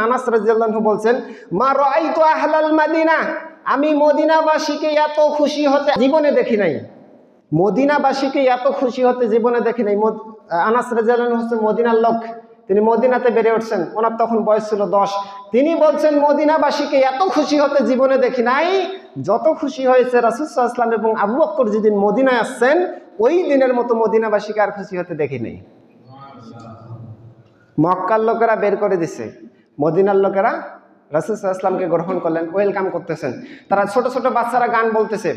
আনাস রাদিয়াল্লাহু আনহু বলছেন, মা রাআইতু আহলাল মাদিনা, আমি মদিনাবাসীকে এত খুশি হতে জীবনে দেখি নাই। মদিনাবাসীকে এত খুশি হতে জীবনে দেখি নাই। আনাস রাদিয়াল্লাহু আনহু হচ্ছেন মদিনার লোক, তিনি মদিনাতে বেড়ে উঠছেন, ওনার তখন বয়স ছিল 10। তিনি বলছেন মদিনাবাসীকে এত খুশি হতে জীবনে দেখি নাই যত খুশি হয়েছে রাসূল সাল্লাল্লাহু আলাইহি ওয়াসাল্লাম এবং আবু বকর যেদিন মদিনায় আসছেন ওই দিনের মতো মদিনাবাসীকে আর খুশি হতে দেখি নাই। মক্কার লোকেরা বের করে দিছে, মদিনার লোকেরা রাসূল সাল্লাল্লাহু আলাইহি ওয়াসাল্লামকে গ্রহণ করলেন, ওয়েলকাম করতেছেন। তারা ছোট ছোট বাচ্চারা গান বলতেছে,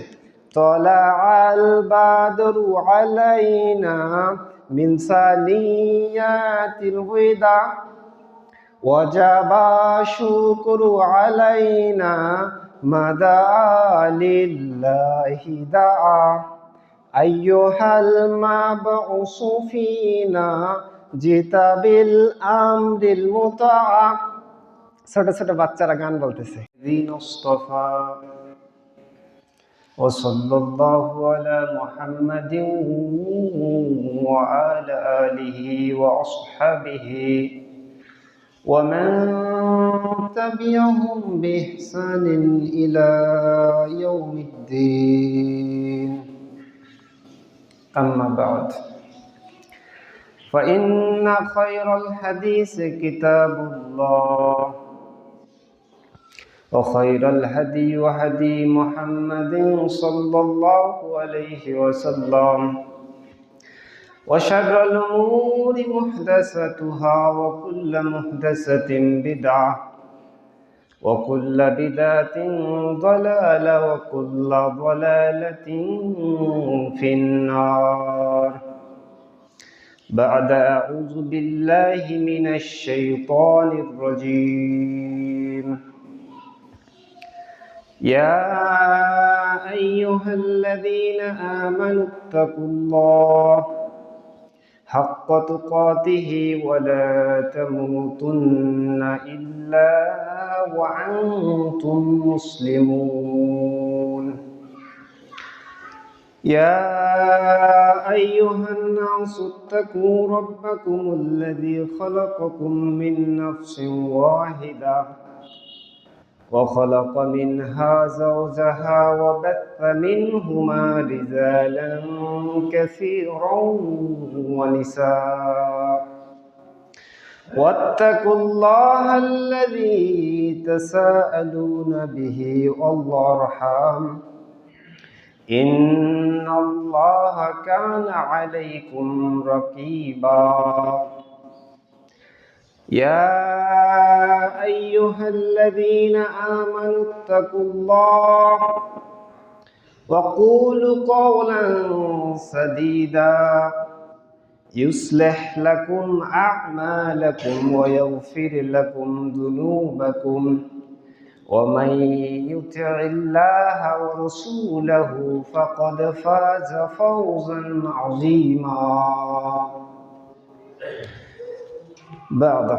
তলাআল বাদরু আলাইনা মিন সানিয়াতিল হুদা ওয়াজাবা শুকরু আলাইনা মাদা লিল্লাহি দাআ আইয়ুহাল মাবউসু ফিনা জিতাবিল আমরিল মুতাআ। ছোট ছোট বাচ্চারা গান বলতেছে, দিনুস্তফা ওয়া সাল্লাল্লাহু আলা মুহাম্মাদিন ওয়া আলা আলিহি ওয়া আসহাবিহি ওয়া মান তাবি'আহুম বিইহসানিন ইলা ইয়াউমিদ্দিন। আম্মা বা'দ, فإن خير الحديث كتاب الله وخير الهدي هدي محمد صلى الله عليه وسلم وشر الأمور محدثاتها وكل محدثة بدعة وكل بدعة ضلالة وكل ضلالة في النار. بعد أعوذ بالله من الشيطان الرجيم. يا أيها الذين آمنوا اتقوا الله حق تقاته ولا تموتن إلا وأنتم مسلمون. يا أيها الناس اتقوا ربكم الذي خلقكم من نفس واحدة وخلق منها زوجها وبث منهما رجالا كثيرا ونساء واتقوا الله الذي تساءلون به والأرحام إن الله كان عليكم رقيبا. يا أيها الذين آمنوا اتقوا الله وقولوا قولا سديدا يصلح لكم أعمالكم ويغفر لكم ذنوبكم ومن يطع الله ورسوله فقد فاز فوزا عظيما. بعد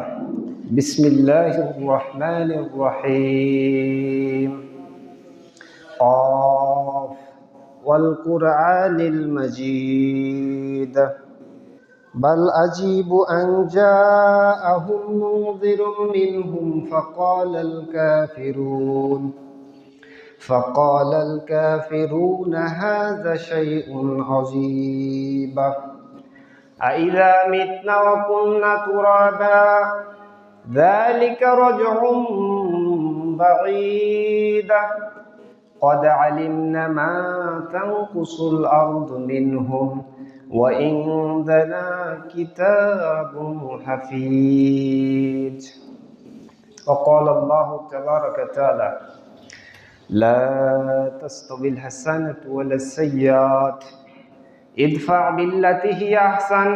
بسم الله الرحمن الرحيم. قاف والقرآن المجيد بل أجيب أن جاءهم منذر منهم فقال الكافرون هذا شيء عجيب أإذا متنا وكنا ترابا ذلك رجع بعيد قد علمنا ما تنقص الأرض منهم وعندنا كتاب حفيظ. وقال الله تبارك وتعالى لا تستوي الحسنة ولا السيئات ادفع بالتي هي أحسن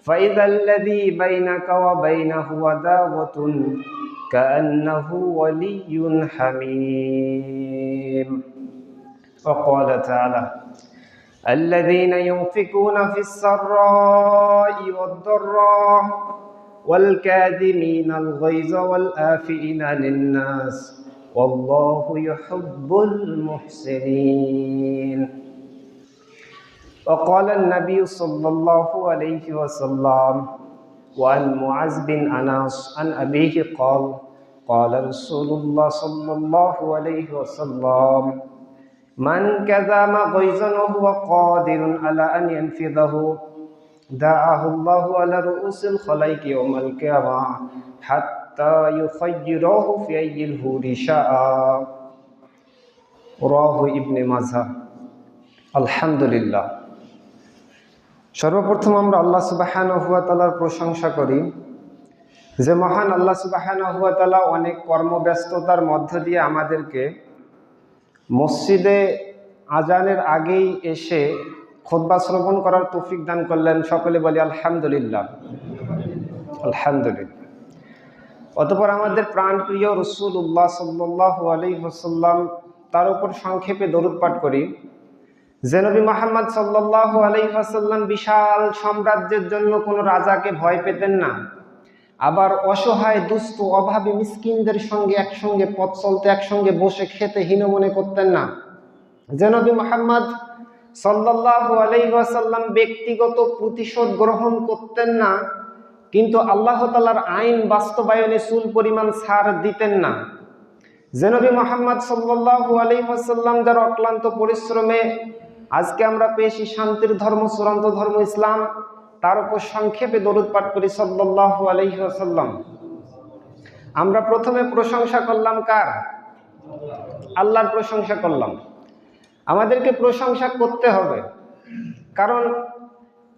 فإذا الذي بينك وبينه عداوة كأنه ولي حميم. وقال تعالى الذين ينفقون في السراء والضراء والكاظمين الغيظ والعافين عن الناس والله يحب المحسنين. وقال النبي صلى الله عليه وسلم وعن معاذ بن أنس عن أبيه قال قال رسول الله صلى الله عليه وسلم من كظم غيظا وهو قادر على أن ينفذه دعاه الله على رؤوس الخلائق يوم القيامة حتى يخيره في أي الهور شاء رواه ابن মাজাহ। আলহামদুলিল্লাহ। সর্বপ্রথম আমরা আল্লাহ সুবহানাহু ওয়া তাআলার প্রশংসা করি যে মহান আল্লাহ সুবহানাহু ওয়া তাআলা অনেক কর্মব্যস্ততার মধ্য দিয়ে আমাদেরকে মসজিদে আজানের আগেই এসে খুতবা শ্রবণ করার তৌফিক দান করলেন। সকলে বলি আলহামদুলিল্লাহ, আলহামদুলিল্লাহ। অতঃপর আমাদের প্রাণপ্রিয় রাসূলুল্লাহ সাল্লাল্লাহু আলাইহি ওয়াসাল্লাম তার উপর সংক্ষেপে দরুদ পাঠ করি যে নবী মুহাম্মদ সাল্লাল্লাহু আলাইহি ওয়াসাল্লাম বিশাল সাম্রাজ্যের জন্য কোনো রাজাকে ভয় পেতেন না, আবার অসহায় দুস্থ অভাবী মিসকিনদের সঙ্গে একসঙ্গে পথ চলতে একসঙ্গে বসে খেতে হীন মনে করতেন না। যে নবী মুহাম্মদ সাল্লাল্লাহু আলাইহি ওয়াসাল্লাম ব্যক্তিগত প্রতিশোধ গ্রহণ করতেন না, কিন্তু আল্লাহ তাআলার আইন বাস্তবায়নে চুল পরিমাণ ছাড় দিতেন না। যে নবী মুহাম্মদ সাল্লাল্লাহু আলাইহি ওয়াসাল্লাম যার অক্লান্ত পরিশ্রমে আজকে আমরা পেয়েছি শান্তির ধর্ম, চূড়ান্ত ধর্ম ইসলাম, তার উপর সংক্ষেপে দরুদ পাঠ করি সাল্লাল্লাহু আলাইহি ওয়াসাল্লাম। আমরা প্রথমে প্রশংসা করলাম কার? আল্লাহর প্রশংসা করলাম। আমাদেরকে প্রশংসা করতে হবে, কারণ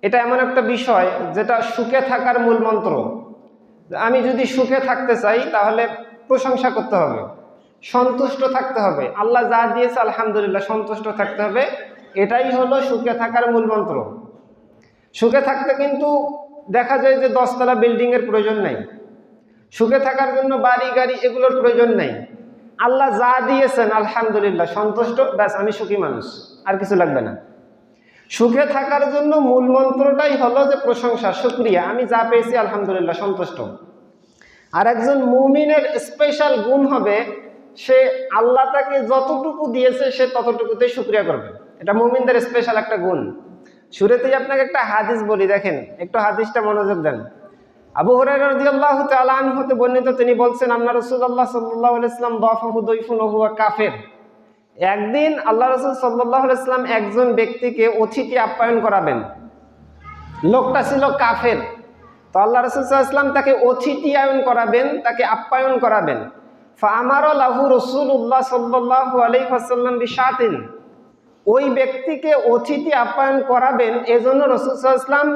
এটা এমন একটা বিষয় যেটা সুখে থাকার মূল মন্ত্র। আমি যদি সুখে থাকতে চাই তাহলে প্রশংসা করতে হবে, সন্তুষ্ট থাকতে হবে। আল্লাহ যা দিয়েছে আলহামদুলিল্লাহ সন্তুষ্ট থাকতে হবে, এটাই হলো সুখে থাকার মূল মন্ত্র। সুখে থাকতে কিন্তু দেখা যায় যে 10 তলা বিল্ডিংয়ের প্রয়োজন নেই, সুখে থাকার জন্য বাড়ি গাড়ি এগুলোর প্রয়োজন নেই। আল্লাহ যা দিয়েছেন আলহামদুলিল্লাহ সন্তুষ্ট, ব্যাস আমি সুখী মানুষ, আর কিছু লাগবে না। সুখে থাকার জন্য মূল মন্ত্রটাই হলো যে প্রশংসা, শুকরিয়া, আমি যা পেয়েছি আলহামদুলিল্লাহ সন্তুষ্ট। আর একজন মুমিনের স্পেশাল গুণ হবে সে আল্লাহ তাকে যতটুকু দিয়েছে সে ততটুকুতেই শুকরিয়া করবে। এটা মুমিনদের স্পেশাল একটা গুণ। শুরুতেই আপনাকে একটা হাদিস বলি, দেখেন একটু হাদিসটা মনোযোগ দেন। আবু হুরায়রা রাদিয়াল্লাহু তাআলা আনহু হতে বর্ণিত, তিনি বলছেন আন্না রাসূলুল্লাহ সাল্লাল্লাহু আলাইহি ওয়াসাল্লাম দাফাহু দাইফুন ওয়া হুয়া কাফির। একদিন আল্লাহ রাসূল সাল্লাল্লাহু আলাইহি ওয়াসাল্লাম একজন ব্যক্তিকে অতিথি আপ্যায়ন করাবেন। লোকটা ছিল কাফের, তো আল্লাহ রাসূল সাল্লাল্লাহু আলাইহি ওয়াসাল্লাম তাকে অতিথি আপ্যায়ন করাবেন, তাকে আপ্যায়ন করাবেন। ফাআমারা লাহু রাসূলুল্লাহ সাল্লাল্লাহু আলাইহি ওয়াসাল্লাম বিশাতিন। ওই ব্যক্তিকে অতিথি আপ্যায়ন করাবেন, এজন্য রাসূল সাল্লাল্লাহু আলাইহি ওয়াসাল্লাম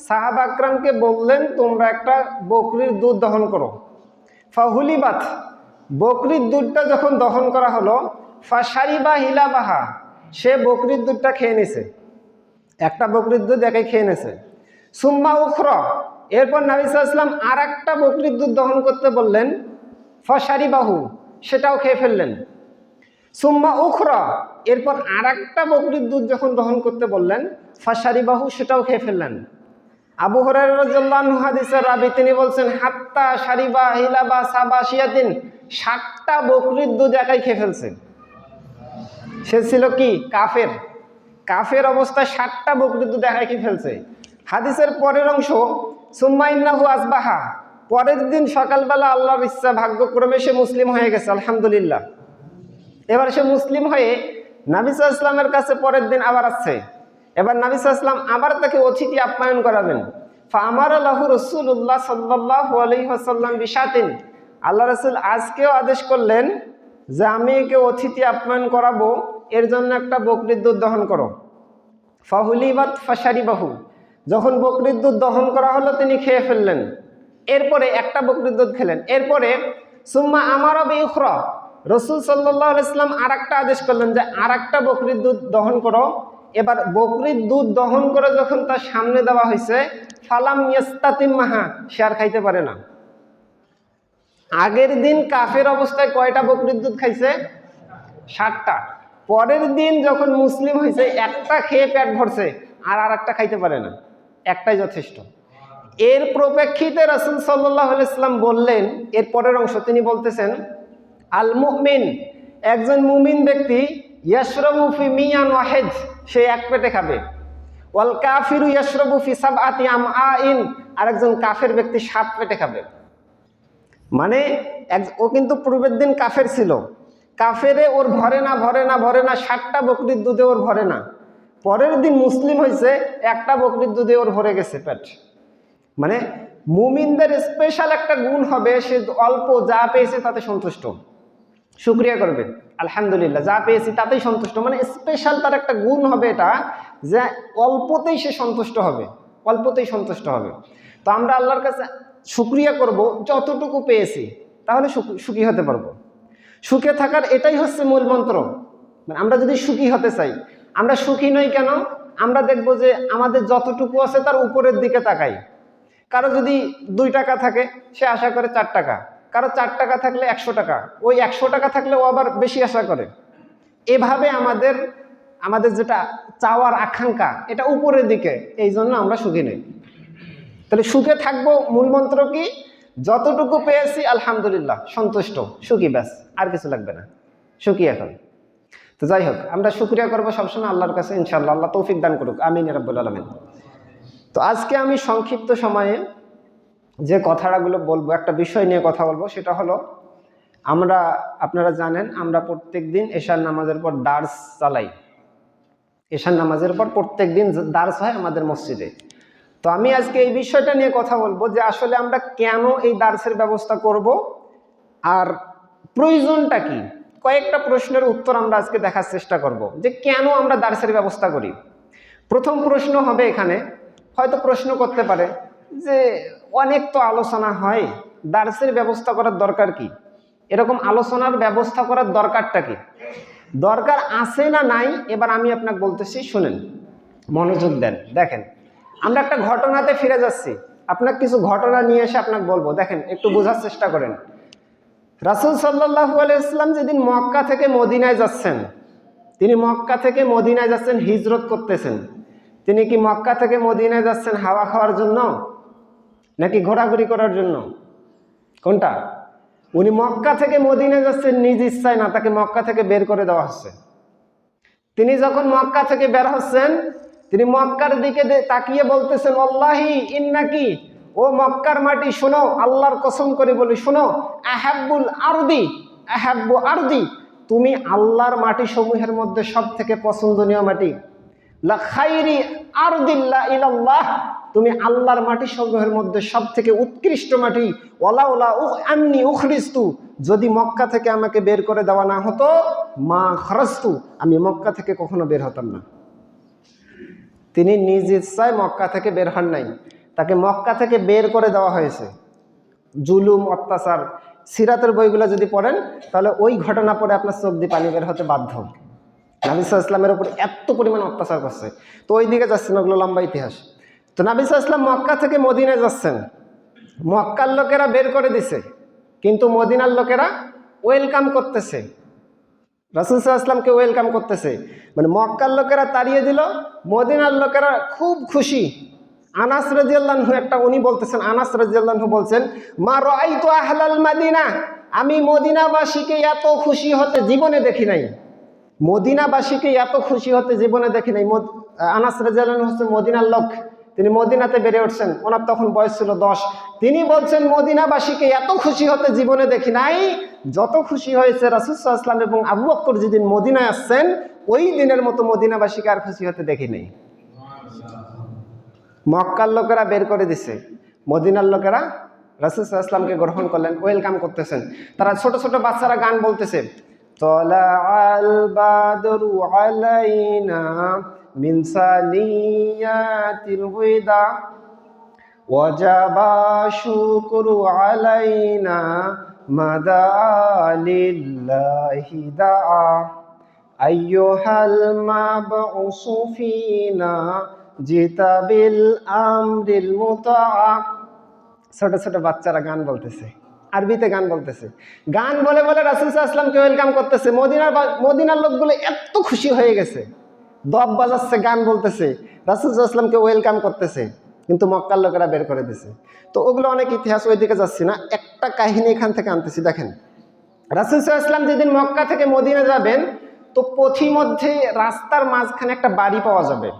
সাহাবা আকরামকে বললেন তোমরা একটা বকরির দুধ দহন করো। ফাহুলিবাত, বকরির দুধটা যখন দহন করা হলো, ফাশারিবা হিলাবাহা, সে বকরির দুধটা খেয়ে নিছে, একটা বকরির দুধ একাই খেয়ে নিছে। সুম্মা উখরা, এরপর নবী সাল্লাল্লাহু আলাইহি ওয়াসাল্লাম আর একটা বকরির দুধ দহন করতে বললেন, ফাশারিবাহু, সেটাও খেয়ে ফেললেন। সুম্মা উখরা, এরপর আর একটা বকরির দুধ যখন দহন করতে বললেন, ফাশারিবাহু, সেটাও খেয়ে ফেললেন। আবু হুরায়রা রাদিয়াল্লাহু আনহু হাদিসের রাবী, তিনি বলছেন হাত্তা শারিবা হিলাবা সাবাশিয়াতিন, 60টা বকরির দুধ একাই খেয়ে ফেলছে। সে ছিল কি? কাফের। কাফের অবস্থায় 60টা বকরির দুধ একাই খেয়ে ফেলছে। হাদিসের পরের অংশ, সুম্মা ইন্নাহু আসবাহা, পরের দিন সকালবেলা আল্লাহর ইচ্ছা ভাগ্যক্রমে সে মুসলিম হয়ে গেছে, আলহামদুলিল্লাহ। এবার সে মুসলিম হয়ে নবী সাল্লাল্লাহু আলাইহি ওয়াসাল্লামের কাছে পরের দিন আবার আসছে। এবার নবী সাল্লাল্লাহু আলাইহি ওয়াসাল্লাম আবার তাকে অতিথি আপ্যায়ন করাবেন। ফাআমারা লাহু রাসূলুল্লাহ সাল্লাল্লাহু আলাইহি ওয়াসাল্লাম বিশাতিন, আল্লাহ রাসূল আজকেও আদেশ করলেন যে আমি একে অতিথি আপ্যায়ন করাবো, এর জন্য একটা বকরির দুধ দহন করো। ফাহুলিবাত ফাশারিবাহু, যখন বকরির দুধ দহন করা হলো তিনি খেয়ে ফেললেন। এরপরে একটা বকরির দুধ খেলেন। এরপরে সুম্মা আমারা বিউখরা, রাসূল সাল্লাল্লাহু আলাইহি ওয়াসাল্লাম আর একটা আদেশ করলেন যে আর একটা বকরির দুধ দহন করো। এবার বকরির দুধ দহন করে যখন তার সামনে দেওয়া হয়েছে, ফালাম ইয়াস্তাতিমাহা, সে আর খাইতে পারে না। আগের দিন কাফের অবস্থায় কয়টা বকরির দুধ খাইছে? 60টা। পরের দিন যখন মুসলিম হয়েছে একটা খেয়ে পেট ভরছে, আর একটা খাইতে পারে না, একটাই যথেষ্ট। এর প্রপেক্ষিতে রাসূল সাল্লাল্লাহু আলাইহি ওয়াসাল্লাম বললেন, এর পরের অংশ তিনি বলতেছেন আল মুমিন, একজন মুমিন ব্যক্তি ইয়াশরাবু ফি মিয়ান ওয়াহিদ, সে এক পেটে খাবে। ওয়াল কাফিরু ইয়াশরাবু ফি সাবআতি আমআইন, আরেকজন কাফের ব্যক্তি 7 পেটে খাবে। মানে ও কিন্তু পূর্বের দিন কাফের ছিল, কাফেরে ওর ভরে না 7টা বকরির দুধে ওর ভরে না। পরের দিন মুসলিম হয়েছে, একটা বকরির দুধে ওর ভরে গেছে পেট। মানে মুমিনদের স্পেশাল একটা গুণ হবে, সে অল্প যা পেয়েছে তাতে সন্তুষ্ট, শুকরিয়া করবে, আলহামদুলিল্লাহ যা পেয়েছি তাতেই সন্তুষ্ট। মানে স্পেশাল তার একটা গুণ হবে এটা, যে অল্পতেই সে সন্তুষ্ট হবে, অল্পতেই সন্তুষ্ট হবে। তো আমরা আল্লাহর কাছে শুকরিয়া করব যতটুকু পেয়েছি, তাহলে সুখী হতে পারবো। সুখে থাকার এটাই হচ্ছে মূল মন্ত্র। মানে আমরা যদি সুখী হতে চাই, আমরা সুখী নই কেন? আমরা দেখব যে আমাদের যতটুকু আছে তার উপরের দিকে তাকাই। কারো যদি 2 টাকা থাকে, সে আশা করে 4 টাকা, কারো 4 টাকা থাকলে 100 টাকা, ওই 100 টাকা থাকলে ও আবার বেশি আশা করে। এভাবে আমাদের যেটা চাওয়ার আকাঙ্ক্ষা, এটা উপরের দিকে, এই জন্য আমরা সুখী নই। তাহলে সুখে থাকবো মূল মন্ত্র কি? যতটুকু পেয়েছি আলহামদুলিল্লাহ, সন্তুষ্ট, সুখী, ব্যাস, আর কিছু লাগবে না, সুখী এখন। তো যাই হোক, আমরা শুকরিয়া করবো সবসময় আল্লাহর কাছে, ইনশাআল্লাহ। আল্লাহ তৌফিক দান করুক, আমিন ইয়া রাব্বুল আলামিন। তো আজকে আমি সংক্ষিপ্ত সময়ে যে কথাগুলো বলবো, একটা বিষয় নিয়ে কথা বলবো, সেটা হলো আপনারা জানেন আমরা প্রত্যেক দিন এশার নামাজের পর দার্স চালাই। এশার নামাজের পর প্রত্যেক দিন দার্স হয় আমাদের মসজিদে। তো আমি আজকে এই বিষয়টা নিয়ে কথা বলবো যে আসলে আমরা কেন এই দার্সের ব্যবস্থা করব আর প্রয়োজনটা কি। কয়েকটা প্রশ্নের উত্তর আমরা আজকে দেখার চেষ্টা করব যে কেন আমরা দার্সের ব্যবস্থা করি। প্রথম প্রশ্ন হবে এখানে, হয়তো প্রশ্ন করতে পারে যে অনেক তো আলোচনা হয়, দার্সের ব্যবস্থা করার দরকার কি? এরকম আলোচনার ব্যবস্থা করার দরকারটা কি? দরকার আছে না নাই, এবার আমি আপনাকে বলতেছি, শুনেন, মনোযোগ দেন। দেখেন, আমরা একটা ঘটনাতে ফিরে যাচ্ছি, আপনাকে কিছু ঘটনা নিয়ে এসে আপনাকে বলবো। দেখেন, একটু বোঝার চেষ্টা করেন। রাসূল সাল্লাল্লাহু আলাইহি ওয়াসাল্লাম যেদিন মক্কা থেকে মদিনায় যাচ্ছেন, তিনি মক্কা থেকে মদিনায় যাচ্ছেন, হিজরত করতেছেন। তিনি কি মক্কা থেকে মদিনায় যাচ্ছেন হাওয়া খাওয়ার জন্য নাকি ঘোরাঘুরি করার জন্য? কোনটা? উনি মক্কা থেকে মদিনায় যাচ্ছেন নিজ ইচ্ছায় না, তাকে মক্কা থেকে বের করে দেওয়া হচ্ছে। তিনি যখন মক্কা থেকে বের হচ্ছেন, তিনি মক্কার দিকে তাকিয়ে বলতেছেন, আল্লাহি ইন্নাকি, ও মক্কার মাটি শোনো, আল্লাহর কসম করে বলি শোনো, আহাব্বুল আরদি, আহাব্বু আরদি, তুমি আল্লাহর মাটি সমূহের মধ্যে সব থেকে পছন্দনীয় মাটি। লা খাইরি আরদিল্লা ইলাল্লাহ, তুমি আল্লাহর মাটি সমূহের মধ্যে সব থেকে উৎকৃষ্ট মাটি। ওয়ালাউলা আন্নী উখরিজতু, যদি মক্কা থেকে আমাকে বের করে দেওয়া না হতো, মা খরাজতু, আমি মক্কা থেকে কখনো বের হতাম না। তিনি নিজ ইচ্ছায় মক্কা থেকে বের হন নাই, তাকে মক্কা থেকে বের করে দেওয়া হয়েছে। জুলুম, অত্যাচার, সিরাতের বইগুলো যদি পড়েন তাহলে ওই ঘটনা পড়ে আপনার চোখ দিয়ে পানি বের হতে বাধ্য। নবী সাল্লাল্লাহু আলাইহি ওয়াসাল্লামের উপর এত পরিমাণ অত্যাচার করছে। তো ওই দিকে যাচ্ছেন, ওগুলো লম্বা ইতিহাস। তো নবী সাল্লাল্লাহু আলাইহি ওয়াসাল্লাম মক্কা থেকে মদিনায় যাচ্ছেন, মক্কার লোকেরা বের করে দিছে, কিন্তু মদিনার লোকেরা ওয়েলকাম করতেছে, রাসূল সাল্লাল্লাহু আলাইহি ওয়াসাল্লামকে ওয়েলকাম করতেছে। মানে মক্কার লোকেরা তাড়িয়ে দিল, মদিনার লোকেরা খুব খুশি। আনাস রাদিয়াল্লাহু আনহু উনি বলতেছেন, আনাস রাদিয়াল্লাহু আনহু বলছেন, মা রাআইতু আহলাল মাদিনা, আমি মদিনাবাসীকে এত খুশি হতে জীবনে দেখি নাই। মদিনাবাসীকে এত খুশি হতে জীবনে দেখি নাই। আনাস রাদিয়াল্লাহু আনহু হচ্ছেন মদিনার লোক, তিনি মদিনাতে বেড়ে উঠছেন, ওনার তখন বয়স ছিল 10। তিনি বলছেন, মদিনাবাসীকে এত খুশি হতে জীবনে দেখি নাই যত খুশি হয়েছে রাসূল সাল্লাল্লাহু আলাইহি ওয়াসাল্লাম এবং আবু বকর যেদিন মদিনায় আসছেন, ওই দিনের মতো মদিনাবাসীকে আর খুশি হতে দেখি নাই। মক্কার লোকেরা বের করে দিছে, মদিনার লোকেরা রাসূল সাল্লাল্লাহু আলাইহি ওয়াসাল্লামকে গ্রহণ করলেন, ওয়েলকাম করতেছেন। তারা ছোট ছোট বাচ্চারা গান বলতেছে, তলাআল বাদরু আলাইনা মিন সানিয়াতিল ওয়াদা ওয়াজাবা শুকরু আলাইনা মাদালিল্লাহি দাআ আইয়ুহাল মাবউসু ফিনা জিতাবিল আমরিল মুতাআ। ছোট ছোট বাচ্চারা গান বলতেছে, আরবিতে গান বলতেছে, গান বলে বলে রাসূল সাল্লাল্লাহু আলাইহি ওয়াসাল্লামকে ওয়েলকাম করতেছে। মদিনার লোকগুলো এত খুশি হয়ে গেছে, দব বাজাচ্ছে, গান বলতেছে, রাসূল সাল্লাল্লাহু আলাইহি ওয়াসাল্লামকে ওয়েলকাম করতেছে, কিন্তু মক্কার লোকেরা বের করে দিছে। তো ওগুলো অনেক ইতিহাস, ওই দিকে যাচ্ছি না, একটা কাহিনী এখান থেকে আনতেছি। দেখেন, রাসূল সাল্লাল্লাহু আলাইহি ওয়াসাল্লাম যেদিন মক্কা থেকে মদিনা যাবেন, তো পথিমধ্যে রাস্তার মাঝখানে একটা বাড়ি পাওয়া যাবে।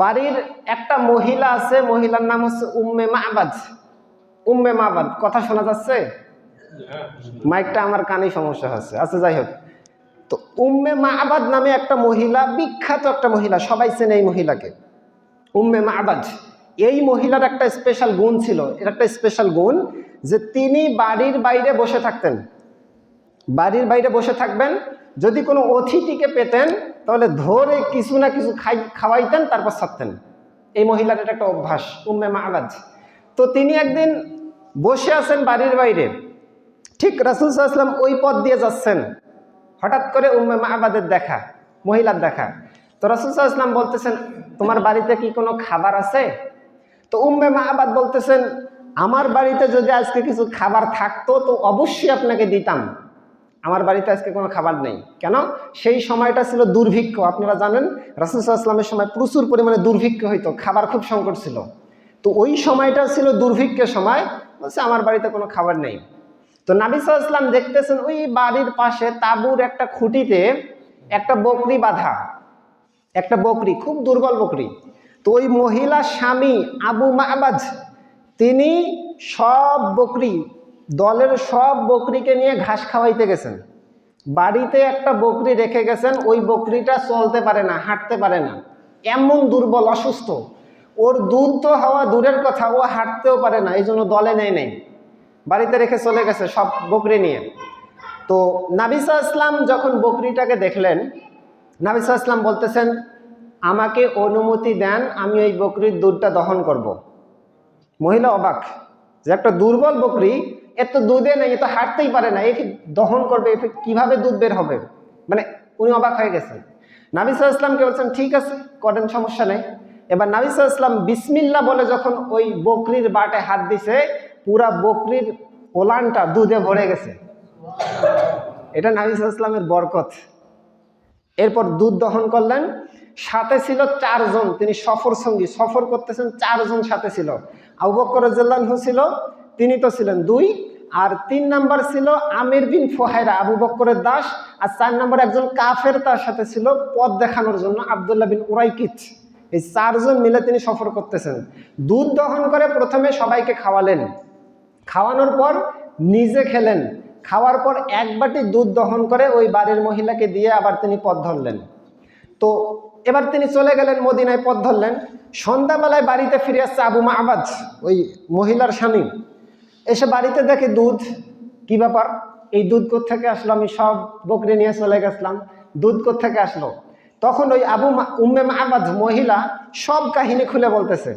বাড়ির একটা মহিলা আছে, মহিলার নাম হচ্ছে উম্মে মাবাদ। উম্মে মাবাদ, কথা শোনা যাচ্ছে? মাইকটা আমার কানে সমস্যা হচ্ছে, আচ্ছা যাই হোক। তো উম্মে মাবাদ নামে একটা মহিলা, বিখ্যাত একটা মহিলা, সবাই চেনে এই মহিলাকে, উম্মে মাবাদ। এই মহিলার একটা স্পেশাল গুণ ছিল, এর একটা স্পেশাল গুণ যে তিনি বাড়ির বাইরে বসে থাকতেন। বাড়ির বাইরে বসে থাকবেন, যদি কোনো অতিথিকে পেতেন তাহলে ধরে কিছু না কিছু খাওয়াইতেন, তারপর ছাড়তেন। এই মহিলার এটা একটা অভ্যাস, উম্মে মাবাদ। তো তিনি একদিন বসে আছেন বাড়ির বাইরে, ঠিক রাসূল সাল্লাল্লাহু আলাইহি ওয়াসাল্লাম ওই পথ দিয়ে যাচ্ছেন, হঠাৎ করে উম্মে মাবাদের দেখা, মহিলার দেখা। তো রাসূল সাল্লাল্লাহু আলাইহি ওয়াসাল্লাম বলতেছেন, তোমার বাড়িতে কি কোনো খাবার আছে? তো উম্মে মাবাদ বলতেছেন, আমার বাড়িতে যদি আজকে কিছু খাবার থাকতো তো অবশ্যই আপনাকে দিতাম, আমার বাড়িতে আজকে কোনো খাবার নেই। কেন? সেই সময়টা ছিল দুর্ভিক্ষ, আপনারা জানেন রাসূল সাল্লাল্লাহু আলাইহি ওয়াসাল্লামের সময় প্রচুর পরিমাণে দুর্ভিক্ষ হইতো, খাবার খুব সংকট ছিল। তো ওই সময়টা ছিল দুর্ভিক্ষের সময়, বলছে আমার বাড়িতে কোনো খাবার নেই। তো নবী সাল্লাল্লাহু আলাইহি ওয়াসাল্লাম দেখতেছেন ওই বাড়ির পাশে তাঁবুর একটা খুঁটিতে একটা বকরি বাঁধা, একটা বকরি, খুব দুর্বল বকরি। তো ওই মহিলার স্বামী আবু মাবাদ তিনি সব বকরি, দলের সব বকরিকে নিয়ে ঘাস খাওয়াইতে গেছেন। বাড়িতে একটা বকরি রেখে গেছেন, ওই বকরিটা চলতে পারে না, হাঁটতে পারে না, এমন দুর্বল, অসুস্থ। ওর দুধ তো হওয়া দূরের কথা, ও হাঁটতেও পারে না, এই জন্য দলে নেয় নেই, বাড়িতে রেখে চলে গেছে সব বকরি নিয়ে। তো নবী সাল্লাল্লাহু আলাইহি ওয়াসাল্লাম যখন বকরিটাকে দেখলেন, নবী সাল্লাল্লাহু আলাইহি ওয়াসাল্লাম বলতেছেন, আমাকে অনুমতি দেন, আমি ওই বকরির দুধটা দহন করব। মহিলা অবাক যে একটা দুর্বল বকরি, এর তো দুধে নেই, এ তো হাঁটতেই পারে না, একে দহন করবে, একে কিভাবে দুধ বের হবে? মানে উনি অবাক হয়ে গেছেন। নবী সাল্লাল্লাহু আলাইহি ওয়াসাল্লামকে বলছেন, ঠিক আছে করেন, সমস্যা নেই। এবার নবী সাল্লাল্লাহু আলাইহি ওয়াসাল্লাম বিসমিল্লাহ বলে যখন ওই বকরির বাটে হাত দিছে, পুরা বকরির ওলানটা দুধে ভরে গেছে। এটা নবী সাল্লাল্লাহু আলাইহি ওয়াসাল্লামের বরকত। এরপর দুধ দহন করলেন, সাথে ছিল 4 জন, তিনি সফর সঙ্গী, সফর করতেছেন, 4 জন সাথে ছিল। আবু বকর রাদিয়াল্লাহু আনহু ছিল, তিনি তো ছিলেন 2, আর 3 নাম্বার ছিল আমির বিন ফুহায়রা, আবু বকরের দাস, আর 4 নাম্বার একজন কাফের তার সাথে ছিল পথ দেখানোর জন্য, আব্দুল্লাহ বিন উরাইকিত। এই 4 জন মিলে তিনি সফর করতেছেন। দুধ দহন করে প্রথমে সবাইকে খাওয়ালেন, খাওয়ানোর পর নিজে খেলেন, খাওয়ার পর 1 বাটি দুধ দহন করে ওই বাড়ির মহিলাকে দিয়ে আবার তিনি পথ ধরলেন। তো এবার তিনি চলে গেলেন মদিনায়, পথ ধরলেন। সন্ধ্যাবেলায় বাড়িতে ফিরে আসছে আবু মাবাদ, ওই মহিলার স্বামী। এসে বাড়িতে দেখে দুধ, কি ব্যাপার, এই দুধ কোত্থেকে আসলো? আমি সব বকরি নিয়ে চলে গেছিলাম, দুধ কোত্থেকে আসলো? তখন ওই উম্মে মাবাদ মহিলা সব কাহিনী খুলে বলতেছে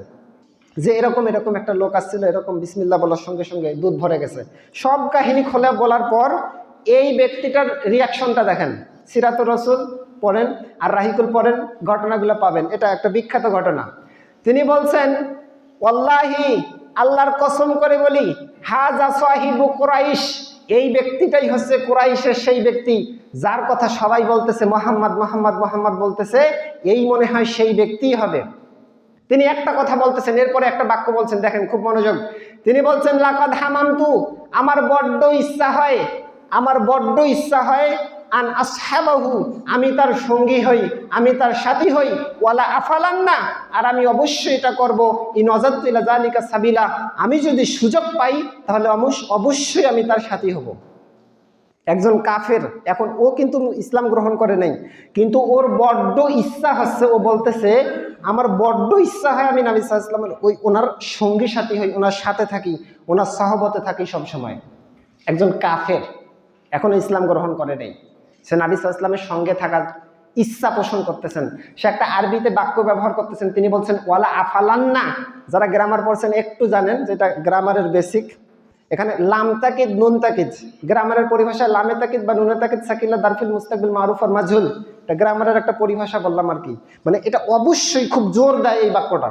যে এরকম এরকম একটা লোক আসছিল, এরকম বিসমিল্লাহ বলার সঙ্গে সঙ্গে দুধ ভরে গেছে। সব কাহিনী খুলে বলার পর এই ব্যক্তিটার রিয়াকশনটা দেখেন, সিরাতুর রাসূল পড়েন আর রাহিকুল পড়েন, ঘটনাগুলো পাবেন, এটা একটা বিখ্যাত ঘটনা। তিনি বলছেন, ওয়াল্লাহি, আল্লাহর কসম করে বলি, হাজা সাহিবু কুরাইশ, এই ব্যক্তিটাই হচ্ছে কুরাইশের সেই ব্যক্তি যার কথা সবাই বলতেছে, মুহাম্মদ মুহাম্মদ মুহাম্মদ বলতেছে, এই মনে হয় সেই ব্যক্তিই হবে। তিনি একটা কথা বলতেছেন, এরপরে একটা বাক্য বলছেন, দেখেন খুব মনোযোগ। তিনি বলছেন, লাকাদ হামামতু, আমার বড্ড ইচ্ছা হয়, আমার বড্ড ইচ্ছা হয়, আন আসহাবাহু, আমি তার সঙ্গী হই, আমি তার সাথী হই, ওয়ালা আফালান্না, আর আমি অবশ্যই এটা করব, ইন ওয়াজাদতু ইলা যালিকা সাবিলা, আমি যদি সুযোগ পাই তাহলে অবশ্যই আমি তার সাথী হব। একজন কাফের, এখন ও কিন্তু ইসলাম গ্রহণ করে নাই, কিন্তু ওর বড্ড ইচ্ছা হচ্ছে, ও বলতেছে আমার বড্ড ইচ্ছা হয় আমি নবী সাল্লাল্লাহু আলাইহি ওয়াসাল্লামের ওই ওনার সঙ্গী সাথী হই, ওনার সাথে থাকি, ওনার সহবতে থাকি সব সময়। একজন কাফের, এখনো ইসলাম গ্রহণ করে নাই, সে নবী সাল্লাল্লাহু আলাইহি ওয়াসাল্লামের সঙ্গে থাকার ইচ্ছা পোষণ করতেছেন। সে একটা আরবিতে বাক্য ব্যবহার করতেছেন, তিনি বলছেন ওয়ালা আফালান্না। যারা গ্রামার পড়ছেন একটু জানেন, যেটা গ্রামারের বেসিক। এখানে লাম তাকিদ নুন তাকিদ, গ্রামারের পরিভাষায় লামে তাকিদ বা নুনে তাকিদ সাকিলা দারফিল মুস্তাকবিল মারুফ আর মাজহুল, এটা গ্রামারের একটা পরিভাষা বললাম আর কি। মানে এটা অবশ্যই খুব জোর দেয় এই বাক্যটা।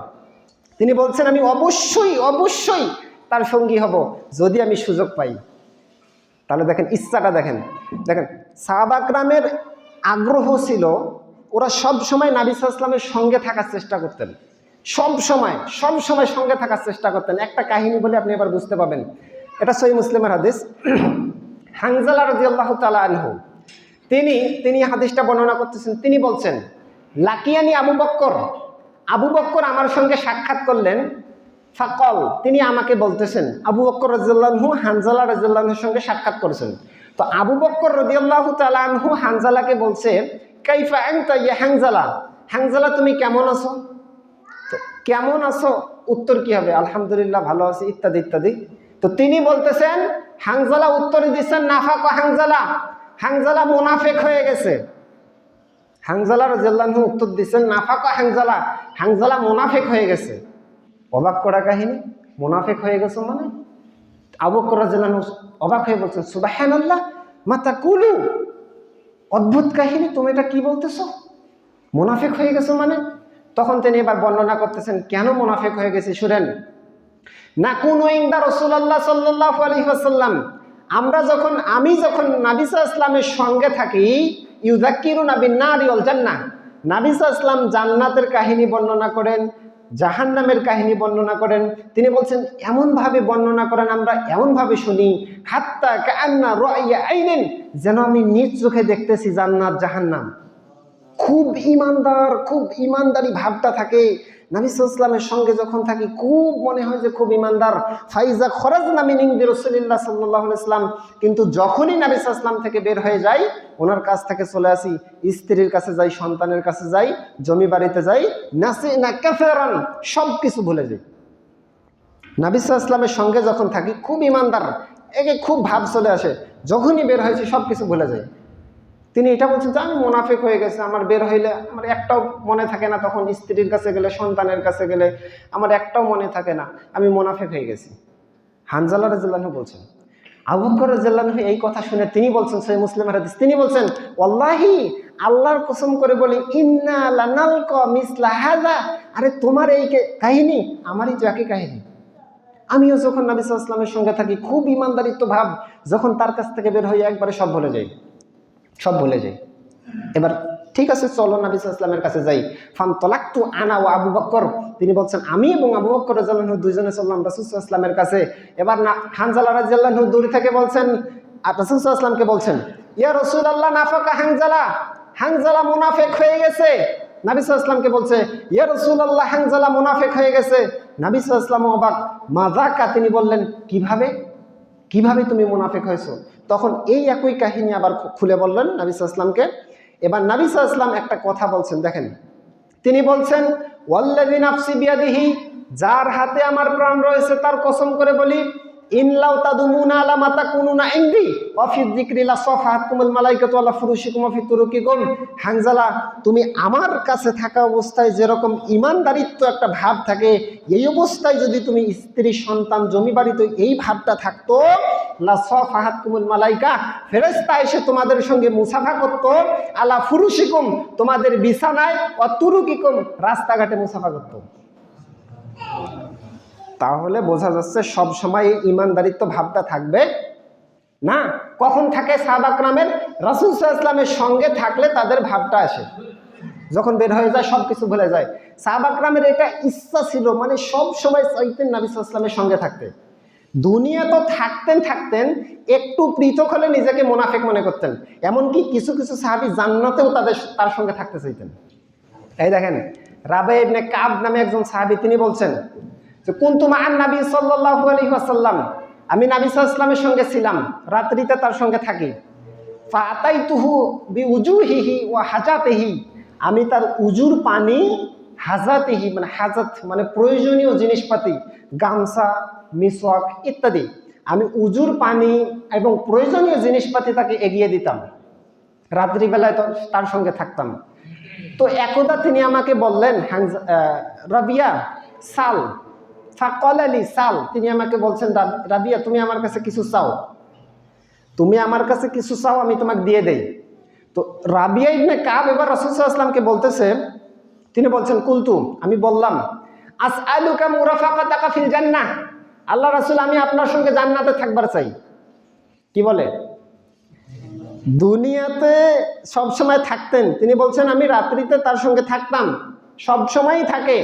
তিনি বলছেন আমি অবশ্যই অবশ্যই তার সঙ্গী হব যদি আমি সুযোগ পাই। তাহলে দেখেন ইচ্ছাটা, দেখেন দেখেন সাহাবা একরামের আগ্রহ ছিল, ওরা সব সময় নবী সাল্লাল্লাহু আলাইহি ওয়াসাল্লামের সঙ্গে থাকার চেষ্টা করতেন, সব সময় সঙ্গে থাকার চেষ্টা করতেন। একটা কাহিনী বলে আপনি এবার বুঝতে পাবেন, এটা সহিহ মুসলিমের হাদিস। হানজালা রাদিয়াল্লাহু তাআলা আনহু, তিনি হাদিসটা বর্ণনা করতেছেন। তিনি বলছেন, লাকিয়ানি আবু বকর, আবু বকর আমার সঙ্গে সাক্ষাৎ করলেন। ফাকল, তিনি আমাকে বলতেছেন, আবু বকর রাদিয়াল্লাহু আনহু হানজালা রাদিয়াল্লাহু আনহুর সঙ্গে সাক্ষাৎ করেছেন। তো আবু বকর রাদিয়াল্লাহু তাআলা আনহু হানজালাকে বলছে, কাইফা আনতা ইয়া হানজালা, হানজালা তুমি কেমন আছো? তো কেমন আছো উত্তর কি হবে? আলহামদুলিল্লাহ ভালো আছি ইত্যাদি ইত্যাদি। তো তিনি বলতেছেন, হানজালা উত্তরে দিচ্ছেন, নাফাক হানজালা, হানজালা মুনাফিক হয়ে গেছে। হানজালা রাদিয়াল্লাহু আনহু উত্তর দিচ্ছেন, নাফাক হানজালা, হানজালা মুনাফিক হয়ে গেছে। অবাক করা কাহিনী, মুনাফিক হয়ে গেছে মানে? আবু বকর রাদিয়াল্লাহু আনহু অবাক হয়ে বলছেন, সুবহানাল্লাহ মা তাকুলু, অদ্ভুত কাহিনী, তুমি এটা কি বলতেছো, মুনাফিক হয়ে গেছো মানে? তখন তিনি এবার বর্ণনা করতেছেন কেন মুনাফিক হয়ে গেছি, শুনেন। নাকুনু ইনদা রাসূলুল্লাহ সাল্লাল্লাহু আলাইহি ওয়াসাল্লাম, আমি যখন নবী সাল্লাল্লাহু আলাইহি ওয়াসাল্লামের সঙ্গে থাকি, ইউযাক্কিরুনা বিন-নারি ওয়াল জান্নাহ, নবী সাল্লাল্লাহু আলাইহি ওয়াসাল্লাম জান্নাতের কাহিনী বর্ণনা করেন, জাহান্নামের কাহিনী বর্ণনা করেন। তিনি বলছেন এমনভাবে বর্ণনা করেন, আমরা এমনভাবে শুনি, হাত্তা কাআন্না রা'য়া আইনিন, যেন আমি নিজ চোখে দেখতেছি জান্নাত জাহান্নাম। খুব ইমানদার, খুব ইমানদারি ভাবটা থাকে নবী সাল্লাল্লাহু আলাইহি ওয়াসাল্লামের সঙ্গে যখন থাকি, খুব মনে হয় যে খুব ইমানদার। ফাইজা খরাজনা মিন ইনদি রাসূলিল্লাহ সাল্লাল্লাহু আলাইহি ওয়াসাল্লাম, কিন্তু যখনই নবী সাল্লাল্লাহু আলাইহি ওয়াসাল্লাম থেকে বের হয়ে যাই, ওনার কাছ থেকে চলে আসি, স্ত্রীর কাছে যাই, সন্তানের কাছে যাই, জমি বাড়িতে যাই, নাসিনা কাফারান, সব কিছু ভুলে যাই। নবী সাল্লাল্লাহু আলাইহি ওয়াসাল্লামের সঙ্গে যখন থাকি খুব ইমানদার, একে খুব ভাব চলে আসে, যখনই বের হয়েছে সব কিছু ভুলে যাই। তিনি এটা বলছেন যে আমি মুনাফিক হয়ে গেছে, আমার বের হইলে আমার একটাও মনে থাকে না, তখন স্ত্রীর কাছে গেলে, সন্তানের কাছে গেলে আমার একটাও মনে থাকে না, আমি মুনাফিক হয়ে গেছি। হানজালা রাদিয়াল্লাহু আনহু বলছেন। আবু বকর রাদিয়াল্লাহু আনহু এই কথা শুনে তিনি বলছেন, সহিহ মুসলিমের হাদিস, তিনি বলছেন, ওয়াল্লাহি, আল্লাহর কসম করে বলি, ইন্না লানালকা মিসলা হাযা, আরে তোমার এই কাহিনী আমারই তো একই কাহিনী। আমিও যখন নবী সাল্লাল্লাহু আলাইহি ওয়াসাল্লামের সঙ্গে থাকি, খুব ইমানদারিত্ব ভাব, যখন তার কাছ থেকে বের হয়ে একবারে সব ভুলে যাই, সব ভুলে যাই। এবার ঠিক আছে, চলো নবী সাল্লাল্লাহু আলাইহি ওয়াসাল্লামের কাছে যাই। ফানতালাকতু আনা ওয়া আবু বকর, তিনি বলছেন আমি এবং আবু বকর রাদিয়াল্লাহু আনহু দুইজনে চললাম রাসূল সাল্লাল্লাহু আলাইহি ওয়াসাল্লামের কাছে। এবার হানজালা রাদিয়াল্লাহু আনহু দূর থেকে বলছেন, রাসূল সাল্লাল্লাহু আলাইহি ওয়াসাল্লামকে বলছেন, ইয়া রাসূলুল্লাহ নাফাকা হানজালা, হানজালা মুনাফিক হয়ে গেছে। নবী সাল্লাল্লাহু আলাইহি ওয়াসাল্লামকে বলছে, ইয়া রাসূলুল্লাহ হানজালা মুনাফিক হয়ে গেছে। নবী সাল্লাল্লাহু আলাইহি ওয়াসাল্লাম অবাক, মাযাকা, তিনি বললেন কিভাবে তুমি মুনাফিক হয়েছো? তখন এই একই কাহিনী আবার খুলে বললেন নবী সাল্লাল্লাহু আলাইহি ওয়াসাল্লামকে। এবার নবী সাল্লাল্লাহু আলাইহি ওয়াসাল্লাম একটা কথা বলছেন, দেখেন, তিনি বলছেন, ওয়াল্লাযী নাফসি বিয়াদিহি, যার হাতে আমার প্রাণ রয়েছে তার কসম করে বলি, ইনলাউ তাদুমুনা আলা মা তাকুনুনা ইনদি ওয়া ফি যিকরি লা সাফাহাতকুমুল মালাইকাতু আলা ফুরুশিকুম ওয়া ফি তুরুকিকুম। হানজালা, তুমি আমার কাছে থাকা অবস্থায় যেরকম ইমানদারিত্ব একটা ভাব থাকে, এই অবস্থায় যদি তুমি স্ত্রী, সন্তান, জমি বাড়িতে এই ভাবটা থাকতো, লা সাফাহাতকুমুল মালাইকা, ফেরেশতা এসে তোমাদের সঙ্গে মুসাফা করতো, আলা ফুরুশিকুম, তোমাদের বিছানায়, ওয়া তুরুকিকুম, রাস্তাঘাটে মুসাফা করতো। তাহলে বোঝা যাচ্ছে সব সময় এই ইমানদারিত্ব ভাবটা থাকবে না। কখন থাকে? সাহাবা কেরামের রাসূল সাল্লাল্লাহু আলাইহি ওয়াসাল্লামের সঙ্গে থাকলে তাদের ভাবটা আসে, যখন বের হয়ে যায় সব কিছু ভুলে যায়। সাহাবা কেরামের এটা ইচ্ছা ছিল, মানে সব সময় চাইতেন নবী সাল্লাল্লাহু আলাইহি ওয়াসাল্লামের সঙ্গে থাকতে। দুনিয়া তো থাকতেন, একটু পৃথক হলে নিজেকে মুনাফিক মনে করতেন। এমনকি কিছু কিছু সাহাবী জান্নাতেও তার সঙ্গে থাকতে চাইতেন। এই দেখেন, রাবিয়া ইবনে কাব নামে একজন সাহাবী, তিনি বলছেন যে কুনতু মা'আন নবী সাল্লাল্লাহু আলাইহি ওয়াসাল্লাম, আমি নবী সাল্লাল্লাহু আলাইহি ওয়াসাল্লামের সঙ্গে ছিলাম, রাত্রিতে তার সঙ্গে থাকি। ফাআতাইতুহু বিউজুহিহি ওয়া হাজাতিহি, আমি তার উজুর পানি, হাজাতিহি মানে হাজাত মানে প্রয়োজনীয় জিনিসপাতি, গামছা, মিসওয়াক ইত্যাদি, আমি উজুর পানি এবং প্রয়োজনীয় জিনিসপাতি তাকে এগিয়ে দিতাম, রাত্রিবেলায় তার সঙ্গে থাকতাম। তো একদা তিনি আমাকে বললেন, রাবিয়া সাল, ফাকাল আলী সাল, তিনি আমাকে বলছেন, রাবিয়া তুমি আমার কাছে কিছু চাও, আমি তোমাকে দিয়ে দেই। তো রাবিয়া ইবনে কাব এবার রাসূল সাল্লাল্লাহু আলাইহি ওয়াসাল্লামকে বলতেছে, তিনি বলছেন, কুলতু, আমি বললাম, আসআলুকা মুরাফাকাতাকা ফিল জান্নাহ, আল্লাহ রাসূল আমি আপনার সঙ্গে জান্নাতে থাকবার চাই। কি বলে? দুনিয়াতে সব সময় থাকতেন, তিনি বলছেন আমি রাত্রিতে তার সঙ্গে থাকতাম, সব সময়ই থাকে,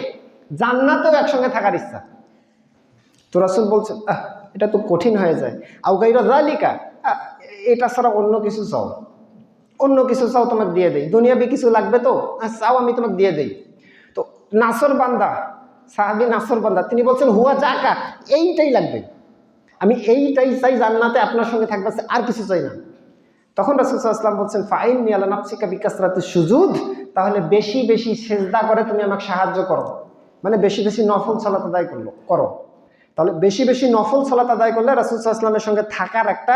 জান্নাতেও একসঙ্গে থাকার ইচ্ছা। তো রাসূল বলছেন, এটা তো কঠিন হয়ে যায়। আও গায়রা যালিকা, এটা ছাড়া অন্য কিছু চাও, তোমাকে দিয়ে দেই, দুনিয়াবি কিছু লাগবে তো, চাও আমি তোমাকে দিয়ে দেই। তো নাসর বান্দা, সাহাবী নাসর বান্দা, তিনি বলছেন হুয়া জাকা, এইটাই লাগবে, আমি এইটাই চাই, জান্নাতে আপনার সঙ্গে থাকবে, আর কিছু চাই না। তখন রাসূল সাল্লাল্লাহু আলাইহি ওয়াসাল্লাম বলছেন ফাইন্নী আলা নাফসিকা বিকাসরাতিস সুজুদ, তাহলে বেশি বেশি সেজদা করে তুমি আমাকে সাহায্য করো, মানে বেশি বেশি নফল সালাত আদায় করো। তাহলে বেশি বেশি নফল সালাত আদায় করলে রাসূল সাল্লাল্লাহু আলাইহি ওয়াসাল্লামের সঙ্গে থাকার একটা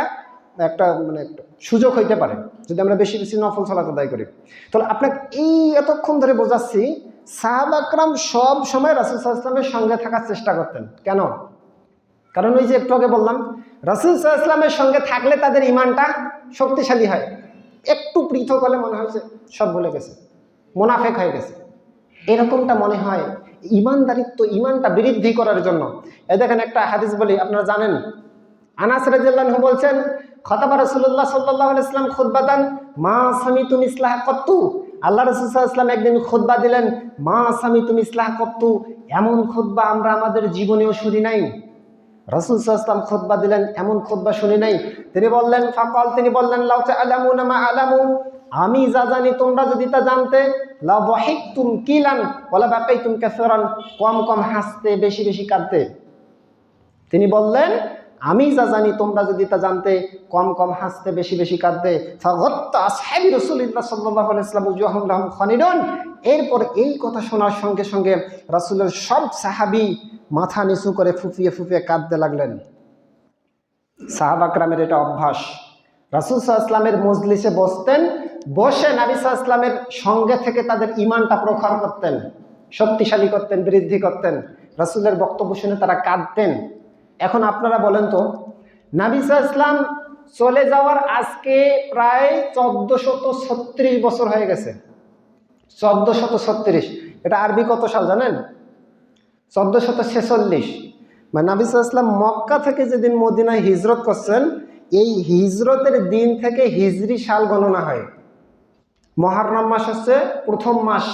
মানে একটা সুযোগ হইতে পারে, যদি আমরা বেশি বেশি নফল সালাত আদায় করি। তাহলে আপনাকে এই এতক্ষণ ধরে বোঝাচ্ছি, সাহাবা একরাম সব সময় রাসূল সাল্লাল্লাহু আলাইহি ওয়াসাল্লামের সঙ্গে থাকার চেষ্টা করতেন। কেন? কারণ ওই যে একটু আগে বললাম, রাসূল সাল্লাল্লাহু আলাইহি ওয়াসাল্লামের সঙ্গে থাকলে তাদের ঈমানটা শক্তিশালী হয়। একটু পৃথক হলে মনে হয়েছে সব ভুলে গেছে, মুনাফেক হয়ে গেছে, এরকমটা মনে হয়। ঈমানদারিত্ব, ঈমানটা বৃদ্ধি করার জন্য এই দেখেন একটা হাদিস বলি, আপনারা জানেন, আনাস রাদিয়াল্লাহু আনহু বলছেন খতাবা রাসূলুল্লাহ সাল্লাল্লাহু আলাইহি ওয়াসাল্লাম খুতবাতান মা সামিতু মিসলাহ কত্তু, আল্লাহ রাসূল সাল্লাল্লাহু আলাইহি ওয়াসাল্লাম একদিন খুতবা দিলেন, মা সামিতু মিসলাহ কত্তু, এমন খুতবা আমরা আমাদের জীবনেও শুনি নাই। রাসূল সাল্লাল্লাহু আলাইহি ওয়াসাল্লাম খুতবা দিলেন, এমন খুতবা শুনি নাই। তিনি বললেন ফাকাল, তিনি বললেন লাউ তা'লামুনা মা আলামু, আমি যা জানি তোমরা যদি তা জানতে, লা দাহিকতুম কিলান ওয়ালা বাকাইতুম কাসরান, কম কম হাসতে বেশি বেশি কাঁদতে। তিনি বললেন আমি যা জানি তোমরা যদি তা জানতে, কম কম হাসতে বেশি বেশি কাঁদতে। ফাগাত্তা আসহাবি রাসূলিল্লাহ সাল্লাল্লাহু আলাইহি ওয়াসাল্লাম উজুহাহুম লাহুম খানিদুন, এরপর এই কথা শোনার সঙ্গে সঙ্গে রাসূলের সব সাহাবী মাথা নিচু করে ফুপিয়ে ফুপিয়ে কাঁদতে লাগলেন। সাহাবা একরামের এটা অভ্যাস, রাসূল সাল্লাল্লাহু আলাইহি ওয়াসাল্লামের মজলিসে বসতেন, বসে নবী সাল্লাল্লাহু আলাইহি ওয়াসাল্লামের সঙ্গে থেকে তাদের ঈমানটা প্রখর করতেন, শক্তিশালী করতেন, বৃদ্ধি করতেন। রাসূলের বক্তব্য শুনে তারা কাঁদতেন। এখন আপনারা বলেন তো, নবী সাল্লাল্লাহু আলাইহি ওয়াসাল্লাম চলে যাওয়ার আজকে প্রায় 1436 বছর হয়ে গেছে। 1436, এটা আরবি কত সাল জানেন? 1446। মানে নবী সাল্লাল্লাহু আলাইহি ওয়াসাল্লাম মক্কা থেকে যেদিন মদিনায় হিজরত করছেন, এই হিজরতের দিন থেকে হিজরি সাল গণনা হয়। মুহররম মাস হচ্ছে প্রথম মাস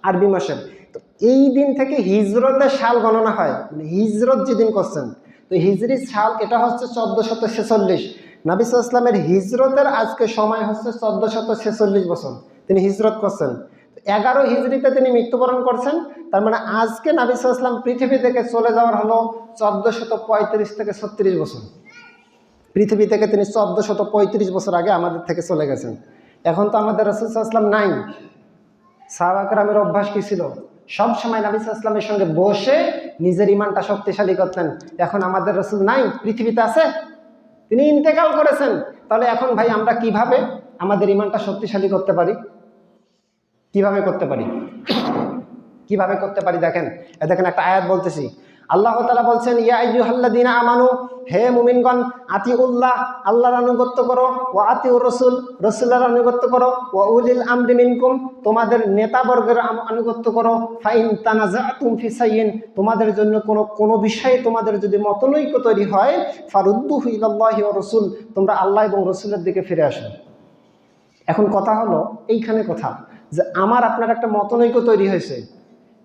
আরবি মাসের, তো এই দিন থেকে হিজরতের সাল গণনা হয়, মানে হিজরত যেদিন করছেন, তো হিজরি সাল এটা হচ্ছে 1446। নবী সাল্লাল্লাহু আলাইহি ওয়াসাল্লামের হিজরতের আজকে সময় হচ্ছে 1446 বছর তিনি হিজরত করছেন। 11 হিজরিতে তিনি মৃত্যুবরণ করছেন, তার মানে আজকে নবী সাল্লাল্লাহু আলাইহি ওয়াসাল্লাম পৃথিবী থেকে চলে যাওয়ার হলো 1435 থেকে 36 বছর। পৃথিবী থেকে তিনি 1435 বছর আগে আমাদের থেকে চলে গেছেন। এখন তো আমাদের রাসূল সাল্লাল্লাহু আলাইহি ওয়াসাল্লাম নাই। সাহাবা কেরামের অভ্যাস কি ছিল? সব সময় নবী সাল্লাল্লাহু আলাইহি ওয়াসাল্লামের সঙ্গে বসে নিজের ঈমানটা শক্তিশালী করতেন। এখন আমাদের রাসূল নাই, পৃথিবীতে আছে, তিনি ইন্তেকাল করেছেন। তাহলে এখন ভাই আমরা কিভাবে আমাদের ঈমানটা শক্তিশালী করতে পারি? কিভাবে করতে পারি? কিভাবে করতে পারি? দেখেন একটা আয়াত বলতেছি, আল্লাহ তাআলা বলছেন ইয়া আইয়ুহাল্লাযীনা আমানু, হে মুমিনগণ, আতিউল্লাহ, আল্লাহর আনুগত্য করো, ওয়া আতিউর রাসূল, রাসূলের আনুগত্য করো, ওয়া উলিল আমরি মিনকুম, তোমাদের নেতাবর্গের আনুগত্য করো, ফাইন তানাযাতুম ফি শাইইন, তোমাদের জন্য কোনো বিষয়ে তোমাদের যদি মতনৈক্য তৈরি হয়, ফারুদ্দুহু ইলাল্লাহি ওয়া রাসূল, তোমরা আল্লাহ এবং রাসূলের দিকে ফিরে আসো। এখন কথা হলো এইখানে কথা যে আমার আপনার একটা মতনৈক্য তৈরি হয়েছে,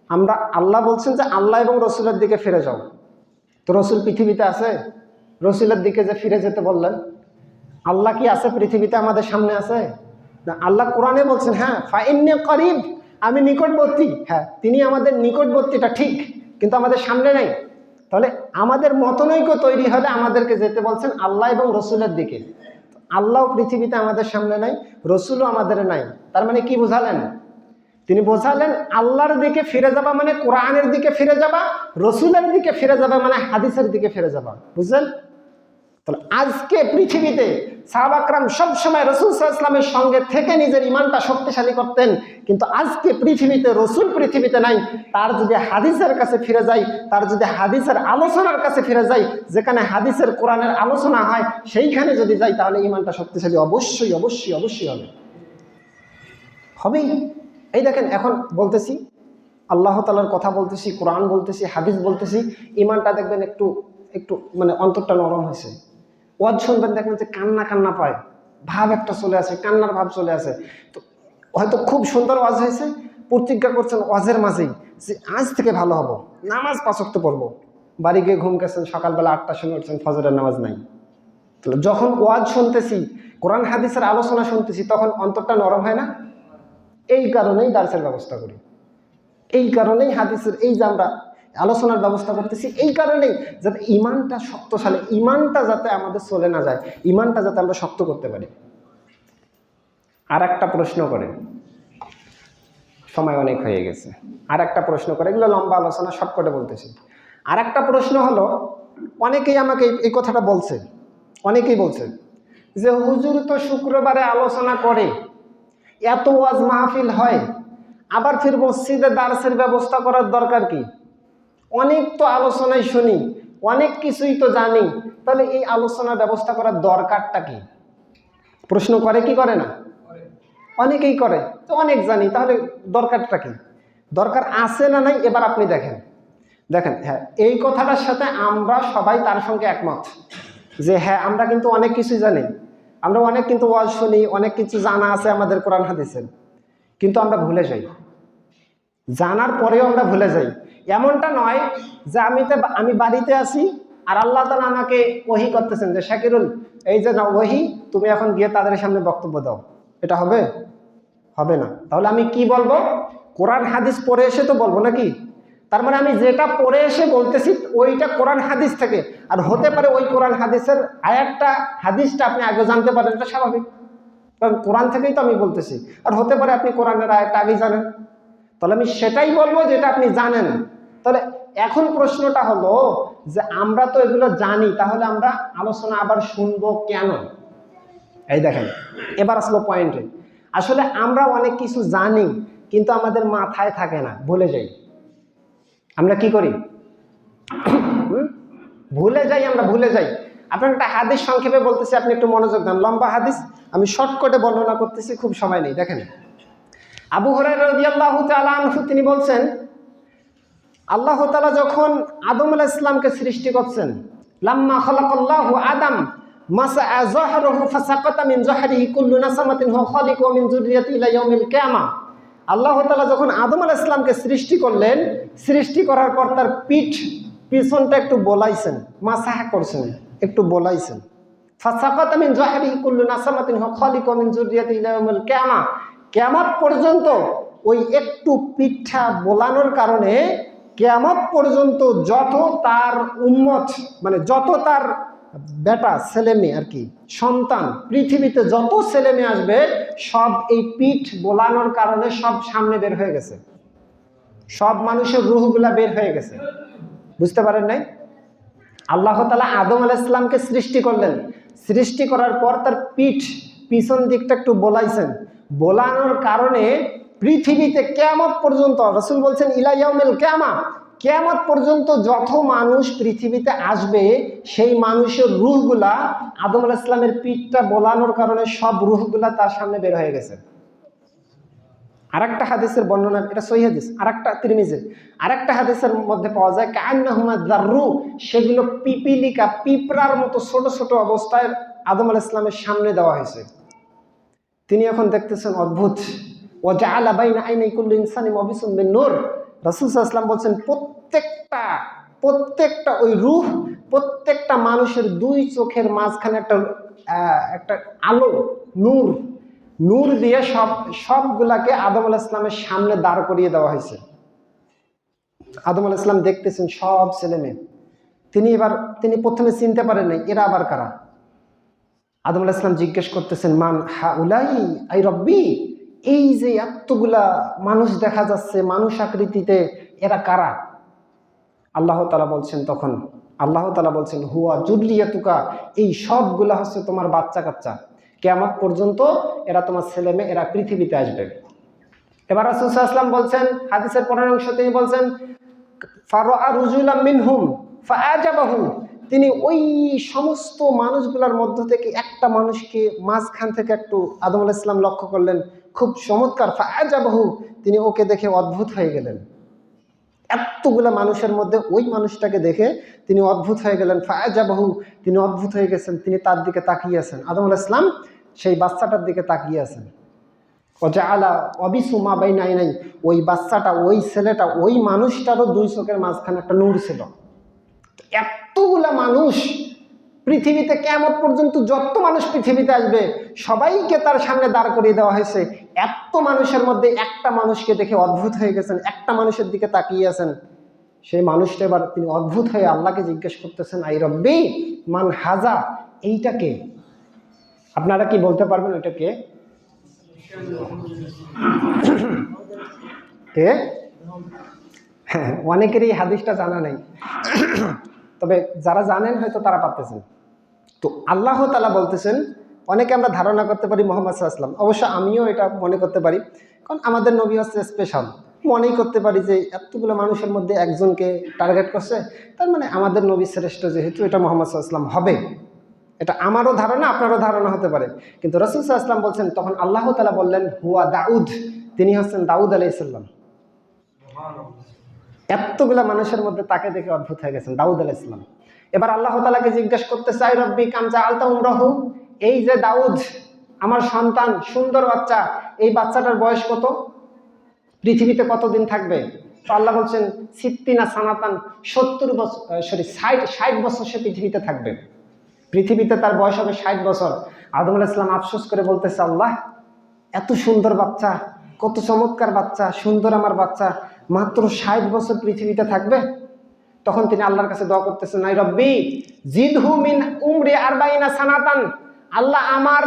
আমরা আল্লাহ বলছেন যে আল্লাহ এবং রসুলের দিকে ফিরে যাও, তো রসুল পৃথিবীতে আছে? রসুলের দিকে যে ফিরে যেতে বললেন, আল্লাহ কি আছে পৃথিবীতে? আমাদের সামনে আছে না? আল্লাহ কোরআনে বলছেন হ্যাঁ ফাইন্নী করিব, আমি নিকটবর্তী। হ্যাঁ, তিনি আমাদের নিকটবর্তীটা ঠিক, কিন্তু আমাদের সামনে নাই। তাহলে আমাদের মতনৈক্য তৈরি হলে আমাদেরকে যেতে বলছেন আল্লাহ এবং রসুলের দিকে। আল্লাহ পৃথিবীতে আমাদের সামনে নাই, রসুলও আমাদের নাই। তার মানে কি বোঝালেন? তিনি বোঝালেন আল্লাহর দিকে ফিরে যাবা মানে কোরআনের দিকে ফিরে যাবা, রসুলের দিকে ফিরে যাবা মানে হাদিসের দিকে ফিরে যাবা। বুঝলেন? তাহলে আজকে পৃথিবীতে সাহাবা একরাম সবসময় রসুল সাল্লাল্লাহু আলাইহি ওয়াসাল্লামের সঙ্গে থেকে নিজের ঈমানটা শক্তিশালী করতেন, কিন্তু আজকে পৃথিবীতে রসুল পৃথিবীতে নাই। তার যদি হাদিসের কাছে ফিরে যায়, তার যদি হাদিসের আলোচনার কাছে ফিরে যায়, যেখানে হাদিসের কোরআনের আলোচনা হয় সেইখানে যদি যাই, তাহলে ঈমানটা শক্তিশালী অবশ্যই অবশ্যই অবশ্যই হবেই। এই দেখেন এখন বলতেছি, আল্লাহ তাআলার কথা বলতেছি, কোরআন বলতেছি, হাদিস বলতেছি, ঈমানটা দেখবেন একটু একটু মানে অন্তরটা নরম হয়েছে। ওয়াজ শুনবেন, দেখবেন যে কান্না কান্না পায়, ভাব একটা চলে আসে, কান্নার ভাব চলে আসে। তো হয়তো খুব সুন্দর ওয়াজ হয়েছে, প্রতিজ্ঞা করছেন ওয়াজের মাঝেই যে আজ থেকে ভালো হবো, নামাজ 5 ওয়াক্ত পড়বো, বাড়ি গিয়ে ঘুম গেছেন, সকালবেলা 8টার সময় উঠছেন, ফজরের নামাজ নাই। তাহলে যখন ওয়াজ শুনতেছি, কোরআন হাদিসের আলোচনা শুনতেছি, তখন অন্তরটা নরম হয় না? এই কারণেই দার্সের ব্যবস্থা করি। এই কারণেই হাদিসের এই যে আমরা আলোচনার ব্যবস্থা করতেছি, এই কারণেই যাতে ইমানটা শক্তিশালী, ইমানটা যাতে আমাদের চলে না যায়, ইমানটা যাতে আমরা শক্ত করতে পারি। আর একটা প্রশ্ন করে, সময় অনেক হয়ে গেছে, আর একটা প্রশ্ন করে, এগুলো লম্বা আলোচনা শর্টকাটে বলতেছি। আর একটা প্রশ্ন হলো, অনেকেই আমাকে এই কথাটা বলছে, অনেকেই বলছে যে হুজুর তো শুক্রবারে আলোচনা করে, এত ওয়াজ মাহফিল হয়, আবার ফির মসজিদে দার্সের ব্যবস্থা করার দরকার কি? অনেক তো আলোচনায় শুনি, অনেক কিছুই তো জানি, তাহলে এই আলোচনার ব্যবস্থা করার দরকারটা কি? প্রশ্ন করে কি করে না? অনেকেই করে, তো অনেক জানি, তাহলে দরকারটা কি? দরকার আছে না নাই? এবার আপনি দেখেন, হ্যাঁ, এই কথাটার সাথে আমরা সবাই তার সঙ্গে একমত যে হ্যাঁ, আমরা কিন্তু অনেক কিছু জানি, আমরা অনেক কিন্তু ওয়াজ শুনি, অনেক কিছু জানা আছে আমাদের কোরআন হাদিসের, কিন্তু আমরা ভুলে যাই, জানার পরেও আমরা ভুলে যাই। এমনটা নয় যে আমি বাড়িতে আছি আর আল্লাহ তাআলা আমাকে ওহী করতেছেন যে শাকিরুল, এই যে না ওহী, তুমি এখন গিয়ে তাদের সামনে বক্তব্য দাও, এটা হবে? হবে না। তাহলে আমি কি বলবো? কোরআন হাদিস পড়ে এসে তো বলবো নাকি? তার মানে আমি যেটা পড়ে এসে বলতেছি ওইটা কোরআন হাদিস থেকে, আর হতে পারে ওই কোরআন হাদিসের আরেকটা হাদিসটা আপনি আগে জানতে পারেন, এটা স্বাভাবিক, কারণ কোরআন থেকেই তো আমি বলতেছি। আর হতে পারে আপনি কোরআনের আয়াতটা আগেই জানেন, তাহলে আমি সেটাই বলবো যেটা আপনি জানেন। তাহলে এখন প্রশ্নটা হলো যে আমরা তো এগুলো জানি, তাহলে আমরা আলোচনা আবার শুনবো কেন? এই দেখেন, এবার আসলো পয়েন্টে। আসলে আমরা অনেক কিছু জানি, কিন্তু আমাদের মাথায় থাকে না, ভুলে যাই। আমরা কি করি? ভুলে যাই, আমরা ভুলে যাই। আপনার একটা হাদিস সংক্ষেপে বলতেছি, আপনি একটু মনোযোগ দেন। লম্বা হাদিস, আমি শর্টকাটে বর্ণনা করতেছি, খুব সময় নেই। দেখেন, আবু হুরায়রা রাদিয়াল্লাহু তাআলা আনহু তিনি বলছেন, আল্লাহ তাআলা যখন আদম আলাইহিস সালামকে সৃষ্টি করছেন, লাম্মা খালাকাল্লাহু আদম মাসআ যাহরুহু ফাসাকাতা মিন যাহরিহি কুল্লু নাসামাতিন হুয়া খালিকু মিন যুররিয়াতি ইলা ইয়াউমিল কিয়ামা। আল্লাহ তাআলা যখন আদম আলাইহিস সালামকে সৃষ্টি করলেন, সৃষ্টি করার পর তার পিছনটা একটু বলাইছেন, মাসাহ করছেন, একটু বলাইছেন। ফাসাকাতা মিন যাহরিহি কুল্লু নাসামাতিন হুয়া খালিকু মিন যুররিয়াতি ইলা ইয়াউমিল কিয়ামা। কিয়ামত পর্যন্ত ওই একটু পিঠা বোলানোর কারণে কিয়ামত পর্যন্ত যত তার উম্মত, মানে যত তার বেটা ছেলে মেয়ে আর কি, সন্তান, পৃথিবীতে যত ছেলে মেয়ে আসবে, সব এই পিঠ বোলানোর কারণে সব সামনে বের হয়ে গেছে, সব মানুষের রূহগুলা বের হয়ে গেছে। বুঝতে পারেন নাই? আল্লাহ তাআলা আদম আলাইহিস সালামকে সৃষ্টি করলেন, সৃষ্টি করার পর তার পিছন দিকটা একটু বোলাইছেন, বোলানোর কারণে পৃথিবীতে কিয়ামত পর্যন্ত, রাসূল বলছেন ইলা ইয়াউমিল কিয়ামা, কিয়ামত পর্যন্ত যত মানুষ পৃথিবীতে আসবে, সেই মানুষের রূহগুলা আদম আলাইহিস সালামের পিঠটা বোলানোর কারণে সব রূহগুলা তার সামনে বের হয়ে গেছে। আরেকটা হাদিসের বর্ণনা, এটা সহিহ হাদিস, আরেকটা তিরমিজির আরেকটা হাদিসের মধ্যে পাওয়া যায় কান্নাহুমা যাররু, সেগুলো পিপিলিকা, পিঁপড়ার মতো ছোট ছোট অবস্থায় আদম আলাইহিস সালামের সামনে দেওয়া হয়েছে। তিনি এখন দেখতেছেন অদ্ভুত। ওয়া জাআলা বাইনা আইনাই কুল্লি ইনসানিন ওয়াবিসুম মিন নূর। রাসূল সাল্লাল্লাহু আলাইহি ওয়াসাল্লাম বলছেন প্রত্যেকটা ওই রূহ, প্রত্যেকটা মানুষের দুই চোখের মাঝখানে একটা আলো, নূর দিয়ে সবগুলাকে আদম আলাইহিস সালামের সামনে দাঁড় করিয়ে দেওয়া হয়েছে। আদম আলাইহিস সালাম দেখতেছেন সব ছেলে মেয়ে। তিনি প্রথমে চিনতে পারেন নাই এরা আবার কারা। আদম আলাইহিস সালাম জিজ্ঞেস করতেছেন, মান হাউলাই আই রব্বি, এই যে এতগুলা মানুষ দেখা যাচ্ছে মানুষ আকৃতিতে, এরা কারা? আল্লাহ তাআলা বলছেন হুয়া যুররিয়াতুকা, এই সবগুলা হচ্ছে তোমার বাচ্চা কাচ্চা, কিয়ামত পর্যন্ত এরা তোমার ছেলে মেয়ে, এরা পৃথিবীতে আসবে। এবার রাসূল সাল্লাল্লাহু আলাইহি ওয়াসাল্লাম বলছেন, হাদিসের 15 অংশ তিনি বলছেন, ফারাআ রুজুলাম মিনহুম ফাআজাবাহু, তিনি ওই সমস্ত মানুষগুলোর মধ্য থেকে একটা মানুষকে মাঝখান থেকে একটু আদম আলাইহিস সালাম লক্ষ্য করলেন, খুব চমৎকার, ফাআজাবাহু, তিনি ওকে দেখে অদ্ভুত হয়ে গেলেন। এতগুলা মানুষের মধ্যে ওই মানুষটাকে দেখে তিনি অদ্ভুত হয়ে গেলেন। ফাআজাবাহু, তিনি অদ্ভুত হয়ে গেছেন, তিনি তার দিকে তাকিয়ে আছেন, আদম আলাইহিস সালাম সেই বাচ্চাটার দিকে তাকিয়ে আছেন। ওয়াজাআলা ওয়াবিসুমা বাইনা আইনাই, ওই বাচ্চাটা, ওই ছেলেটা, ওই মানুষটারও দুই চোখের মাঝখানে একটা নূর ছিল। এতগুলা মানুষ পৃথিবীতে কিয়ামত পর্যন্ত যত মানুষ পৃথিবীতে আসবে সবাইকে তার সামনে দাঁড় করিয়ে দেওয়া হয়েছে। এত মানুষের মধ্যে একটা মানুষকে দেখে অদ্ভুত হয়ে গেছেন, একটা মানুষের দিকে তাকিয়ে আছেন। সেই মানুষটা এবার তিনি অদ্ভুত হয়ে আল্লাহকে জিজ্ঞেস করতেছেন, আই রব্বি মান হাজা, এইটাকে আপনারা কি বলতে পারবেন? ওইটাকে কে? হ্যাঁ, অনেকেরই হাদিসটা জানা নেই, তবে যারা জানেন হয়তো তারা পারতেছেন। তো আল্লাহ তাআলা বলতেছেন, অনেকে আমরা ধারণা করতে পারি মুহাম্মদ সাল্লাল্লাহু আলাইহি ওয়াসাল্লাম, অবশ্য আমিও এটা মনে করতে পারি, কারণ আমাদের নবী হচ্ছে স্পেশাল। মনেই করতে পারি যে এতগুলো মানুষের মধ্যে একজনকে টার্গেট করছে, তার মানে আমাদের নবী শ্রেষ্ঠ, যেহেতু এটা মুহাম্মদ সাল্লাল্লাহু আলাইহি ওয়াসাল্লাম হবে। এটা আমারও ধারণা, আপনারও ধারণা হতে পারে। কিন্তু রাসূল সাল্লাল্লাহু আলাইহি ওয়াসাল্লাম বলছেন, তখন আল্লাহ তাআলা বললেন, হুয়া দাউদ, তিনি হচ্ছেন দাউদ আলাইহিস সালাম। এতগুলা মানুষের মধ্যে তাকে দেখে অদ্ভুত হয়ে গেছেন, দাউদ আলাইহিস সালাম। এবার আল্লাহ তাআলাকে জিজ্ঞেস করতে চাই, রব্বি কাম জাআলতা উমরাহু, এই যে দাউদ আমার সন্তান, সুন্দর বাচ্চা, এই বাচ্চাটার বয়স কত, পৃথিবীতে কতদিন থাকবে? তো আল্লাহ বলছেন, সিত্তিনা সানাতান, 70 বছর, 60 বছর সে পৃথিবীতে থাকবে। পৃথিবীতে তার বয়স হবে 60 বছর। আদম আলাইহিস সালাম আফসোস করে বলতেছে, আল্লাহ এত সুন্দর বাচ্চা, কত চমৎকার বাচ্চা, সুন্দর আমার বাচ্চা, মাত্র 60 বছর পৃথিবীতে থাকবে? তখন তিনি আল্লাহর কাছে দোয়া করতেছেন, নাই রব্বি জিদহু মিন উমরি 40 সানাতান, আল্লাহ আমার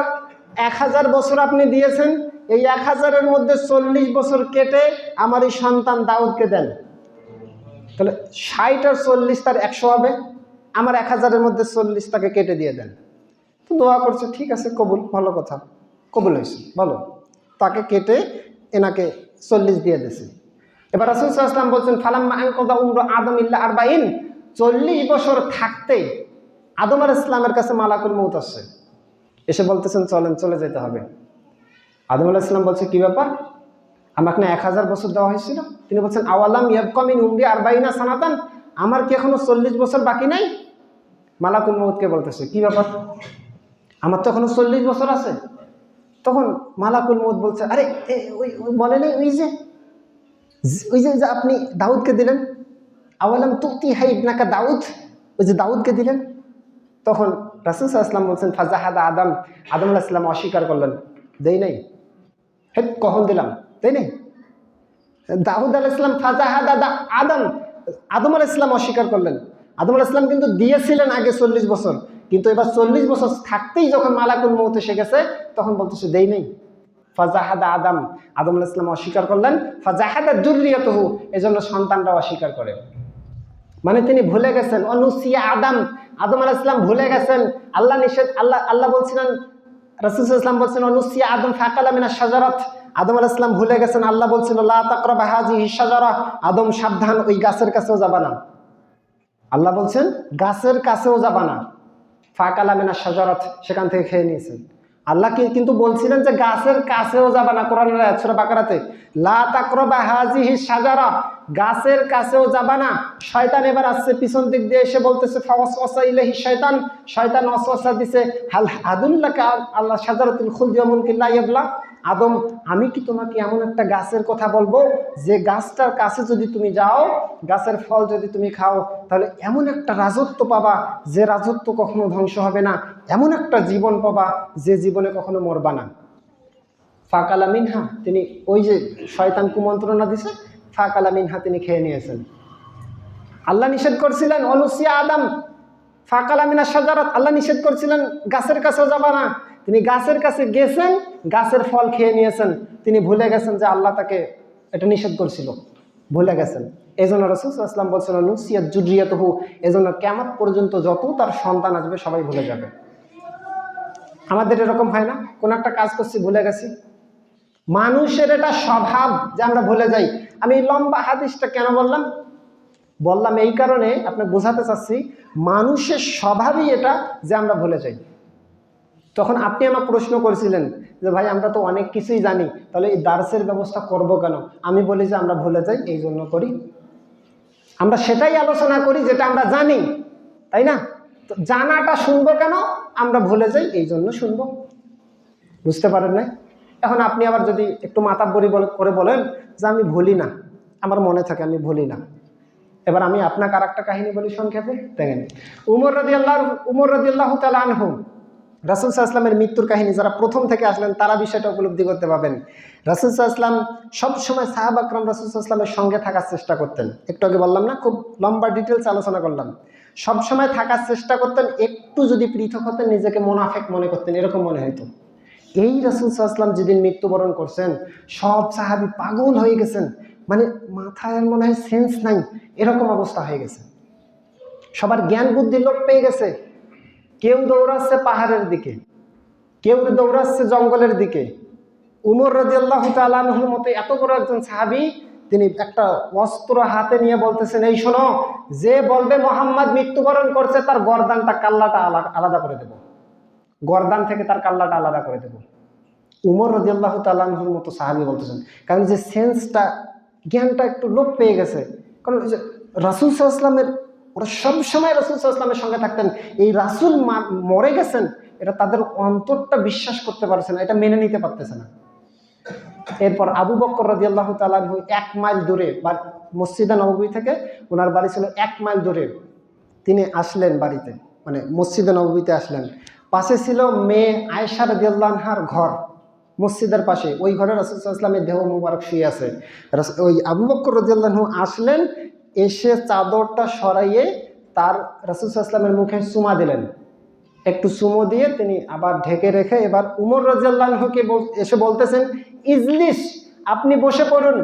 1000 বছর আপনি দিয়েছেন, এই 1000-এর মধ্যে 40 বছর কেটে আমার এই সন্তান দাউদকে দেন। তাহলে 60 আর 40 তার 100 হবে, আমার 1000-এর মধ্যে 40 তাকে কেটে দিয়ে দেন। তো দোয়া করছে, ঠিক আছে, কবুল, ভালো কথা, কবুল হয়েছে, ভালো। তাকে কেটে এনাকে 40 দিয়ে দিয়েছে। এবার রাসূল সাল্লাল্লাহু আলাইহি ওয়াসাল্লাম বলছেন, ফালাম্মা আনকাদা উমরু আদম ইল্লা 40, 40 বছর থাকতে আদম আলাইহিস সালামের কাছে মালাকুল মউত আসছে, এসে বলতেছেন, চলেন, চলে যেতে হবে। আদম আলাইহিস সালাম বলছে, কি ব্যাপার, আমাকে না 1000 বছর দেওয়া হয়েছিল? তিনি বলছেন, আওয়ালাম ইয়াবকা মিন উমরি 40 সানাতান, আমার কি এখনো 40 বছর বাকি নাই? মালাকুল মউতকে বলতেছে, কি ব্যাপার, আমার তো এখনো 40 বছর আছে। তখন মালাকুল মউত বলছে, আরে ওই বলেনি, ওই যে আপনি দাউদকে দিলেন, আওয়ালাম তুতি হাইবনাকা দাউদ, ওই যে দাউদকে দিলেন। তখন রাসূল সাল্লাল্লাহু আলাইহি ওয়াসাল্লাম বলছেন, ফাজাহাদা আদম, আদম আলাইহিস সালাম অস্বীকার করলেন, দেই নাই। হ্যাঁ, কখন দিলাম, তাই নাই? দাউদ আলাইহিস সালাম ফাজাহাদা আদম, আদম আলাইহিস সালাম অস্বীকার করলেন। আদম আলাইহিস সালাম কিন্তু দিয়েছিলেন আগে 40 বছর, কিন্তু এবার 40 বছর থাকতেই যখন মালাকুল মউত এসে গেছে, তখন বলতেছে দেই নাই। ফাজাহাদা আদম, আদম আলাইহিস সালাম অস্বীকার করলেন, ফাজাহাদা যুররিয়াতুহু, এজন্য সন্তানরাও অস্বীকার করে। মানে তিনি ভুলে গেছেন, অনুসিয়া আদম, আদম আলাইহিস সালাম ভুলে গেছেন। আল্লাহ নিষেধ, আল্লাহ বলছিলেন, রাসূল সাল্লাল্লাহু আলাইহি ওয়াসাল্লাম বলছেন, অনুসিয়া আদম ফাকালা মিনাশ শাজারাত, আদম আলাইহিস সালাম ভুলে গেছেন। আল্লাহ বলছিল, লা তাকরাবা হাযিহি শাজারা, আদম সাবধান, ওই গাছের কাছেও যাবা না। আল্লাহ বলছেন গাছের কাছেও যাবা না। ফাকালা মিনাশ শাজারাত, সেখান থেকে খেয়ে নিয়েছেন। আল্লাহ কিন্তু বলছিলেন যে গাছের কাছেও যাবা না। কোরআনের আয়াত সূরা বাকারাতে, লা তাকরাবা হাযিহি শাজারা, গাছের কাছেও যাবা না। শয়তান এবার আসছে পিছন দিক দিয়ে, এসে বলতেছে, ফাওয়াসওয়াসা ইলাইহি শয়তান, শয়তান ওয়াসওয়াসা দিছে, হাল আদুল্লাকা আল্লাহ শাজারাতুল খুলদি ওয়া মুলকিন লা ইয়াবলা, আদম আমি কি তোমাকে এমন একটা গাছের কথা বলবো, যে গাছটার কাছে যদি তুমি যাও, গাছের ফল যদি তুমি খাও, তাহলে এমন একটা রাজত্ব পাবা, যে রাজত্ব কখনো ধ্বংস হবে না, এমন একটা জীবন পাবা, যে জীবনে কখনো মরবা না। ফাকালা মিনহা, তিনি ওই যে শয়তান কুমন্ত্রণা দিছে, ফাকালা মিনহা, তিনি খেয়ে নিয়েছেন। আল্লাহ নিষেধ করছিলেন, অনুসিয়া আদম ফাকালা মিনাশ শাজারাত, আল্লাহ নিষেধ করছিলেন গাছের কাছেও যাবা না, তিনি গাছের কাছে গেছেন, গাছের ফল খেয়ে নিয়েছেন। তিনি ভুলে গেছেন যে আল্লাহ তাকে এটা নিষেধ করছিল, ভুলে গেছেন। এই জন্য রাসূল সাল্লাল্লাহু আলাইহি ওয়াসাল্লাম বলছিলেন, নুসিয়াত যুররিয়াতুহু, এজন্য কিয়ামত পর্যন্ত যত তার সন্তান আসবে সবাই ভুলে যাবে। আমাদের এরকম হয় না, কোন একটা কাজ করছি ভুলে গেছি, মানুষের এটা স্বভাব যে আমরা ভুলে যাই। আমি এই লম্বা হাদিসটা কেন বললাম এই কারণে, আপনাকে বোঝাতে চাচ্ছি, মানুষের স্বভাবই এটা যে আমরা ভুলে যাই। তখন আপনি আমাকে প্রশ্ন করেছিলেন যে ভাই আমরা তো অনেক কিছুই জানি, তাহলে এই দার্সের ব্যবস্থা করব কেন? আমি বলি যে আমরা ভুলে যাই, এই জন্য করি। আমরা সেটাই আলোচনা করি যেটা আমরা জানি, তাই না? তো জানাটা শুনবো কেন? আমরা ভুলে যাই, এই জন্য শুনবো। বুঝতে পারেন না? এখন আপনি আবার যদি একটু মাতাব্বরি করে বলেন যে আমি ভুলি না, আমার মনে থাকে, আমি ভুলি না, এবার আমি আপনাকে আর একটা কাহিনী বলি সংক্ষেপে, দেখেন। উমর রাদিয়াল্লাহু তাআলা আনহু, রাসূল সাল্লাল্লাহু আলাইহি ওয়াসাল্লামের মৃত্যুর কাহিনী যারা প্রথম থেকে আসলেন তারা বিষয়টা উপলব্ধি করতে পারবেন। রাসূল সাল্লাল্লাহু আলাইহি ওয়াসাল্লাম সবসময় সাহাবা একরাম রাসূল সাল্লাল্লাহু আলাইহি ওয়াসাল্লামের সঙ্গে থাকার চেষ্টা করতেন। একটু আগে বললাম না, খুব লম্বা ডিটেলস আলোচনা করলাম। সবসময় থাকার চেষ্টা করতেন, একটু যদি পৃথক হতেন নিজেকে মুনাফিক মনে করতেন, এরকম মনে হতো। এই রাসূল সাল্লাল্লাহু আলাইহি ওয়াসাল্লাম যেদিন মৃত্যুবরণ করছেন, সব সাহাবী পাগল হয়ে গেছেন, মানে মাথায় মনে হয় সেন্স নাই, এরকম অবস্থা হয়ে গেছে। সবার জ্ঞান বুদ্ধি লোপ পেয়ে গেছে। কেউ দৌড়াচ্ছে পাহাড়ের দিকে, কেউ দৌড়াচ্ছে জঙ্গলের দিকে। উমর রাদিয়াল্লাহু তাআলা আনহুর মতো এত বড় একজন সাহাবী, তিনি একটা অস্ত্র হাতে নিয়ে বলতেছেন, এই শোনো, যে বলবে মুহাম্মদ মৃত্যুবরণ করছে তার গর্দানটা কাল্লাটা আলাদা করে দেব, গর্দান থেকে তার কাল্লাটা আলাদা করে দেব। উমর রাদিয়াল্লাহু তাআলা আনহুর মতো সাহাবী বলতেছেন, কারণ যে সেন্সটা, জ্ঞানটা একটু লোপ পেয়ে গেছে। কারণ রাসূল সাল্লাল্লাহু আলাইহি ওয়াসাল্লামের, ওরা সবসময় রাসূল সাল্লাল্লাহু আলাইহি ওয়াসাল্লামের সঙ্গে থাকতেন, এই রাসূল মরে গেছেন এটা তাদের অন্তরটা বিশ্বাস করতে পারছে না, এটা মেনে নিতে পারতেছে না। এরপর আবু বকর রাদিয়াল্লাহু তাআলা আনহু 1 মাইল দূরে, মসজিদে নববী থেকে ওনার বাড়ি ছিল 1 মাইল দূরে, তিনি আসলেন বাড়িতে, মানে মসজিদে নববীতে আসলেন। পাশে ছিল মেয়ে আয়েশা রাদিয়াল্লাহু আনহার ঘর, মসজিদের পাশে, ওই ঘরে রাসূল সাল্লাল্লাহু আলাইহি ওয়াসাল্লামের দেহ মুবারক শুয়ে আছে। ওই আবু বকর রাদিয়াল্লাহু আনহু আসলেন, এসে চাদরটা সরাইয়ে তার রাসূল সাল্লাল্লাহু আলাইহি ওয়াসাল্লামের মুখে চুমা দিলেন। একটু চুমো দিয়ে তিনি আবার ঢেকে রেখে এবার উমর রাদিয়াল্লাহু আনহুকে এসে বলতেছেন, ইজলিস, আপনি বসে পড়ুন,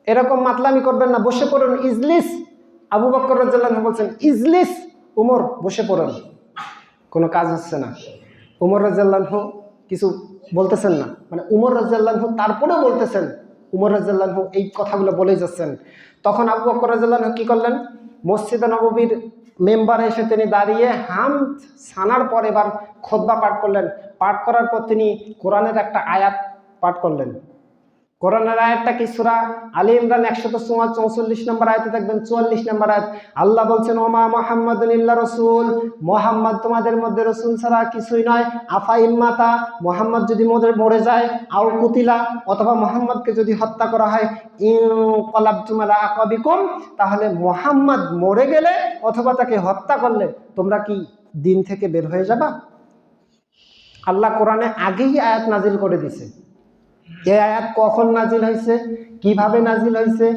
এরকম মাতলামি করবেন না, বসে পড়ুন, ইজলিস। আবু বকর রাদিয়াল্লাহু আনহু বলছেন, ইজলিস, উমর বসে পড়ুন। কোনো কাজ হচ্ছে না, উমর রাদিয়াল্লাহু আনহু কিছু বলতেছেন না, মানে উমর রাদিয়াল্লাহু আনহু তারপরেও বলতেছেন, উমর রাদিয়াল্লাহু আনহু এই কথাগুলো বলেই যাচ্ছেন। তখন আবু বকর রাদিয়াল্লাহু আনহু কি করলেন, মসজিদে নববীর মেম্বারে এসে তিনি দাঁড়িয়ে হামদ সানার পর এবার খুতবা পাঠ করলেন। পাঠ করার পর তিনি কোরআনের একটা আয়াত পাঠ করলেন। কোরআনের আয়াতটা কি? সূরা আলী ইমরান 144 নম্বর আয়াতে দেখবেন 44 নম্বর আয়াত। আল্লাহ বলছেন, ওমা মুহাম্মাদুন ইল্লা রাসূল, মুহাম্মদ তোমাদের মধ্যে রাসূল ছাড়া কিছুই নয়। আফা ইম্মাতা, মুহাম্মদ যদি মরে যায়, আও কুতিলা, অথবা মুহাম্মদকে যদি হত্যা করা হয়, ইনকালাবতুম আলা আকাবিকুম, তাহলে মুহাম্মদ মরে গেলে অথবা তাকে হত্যা করলে তোমরা কি দিন থেকে বের হয়ে যাবা? আল্লাহ কোরআনে আগেই আয়াত নাজিল করে দিয়েছে। এই আয়াত কখন নাজিল হয়েছে, কিভাবে নাজিল হয়েছে,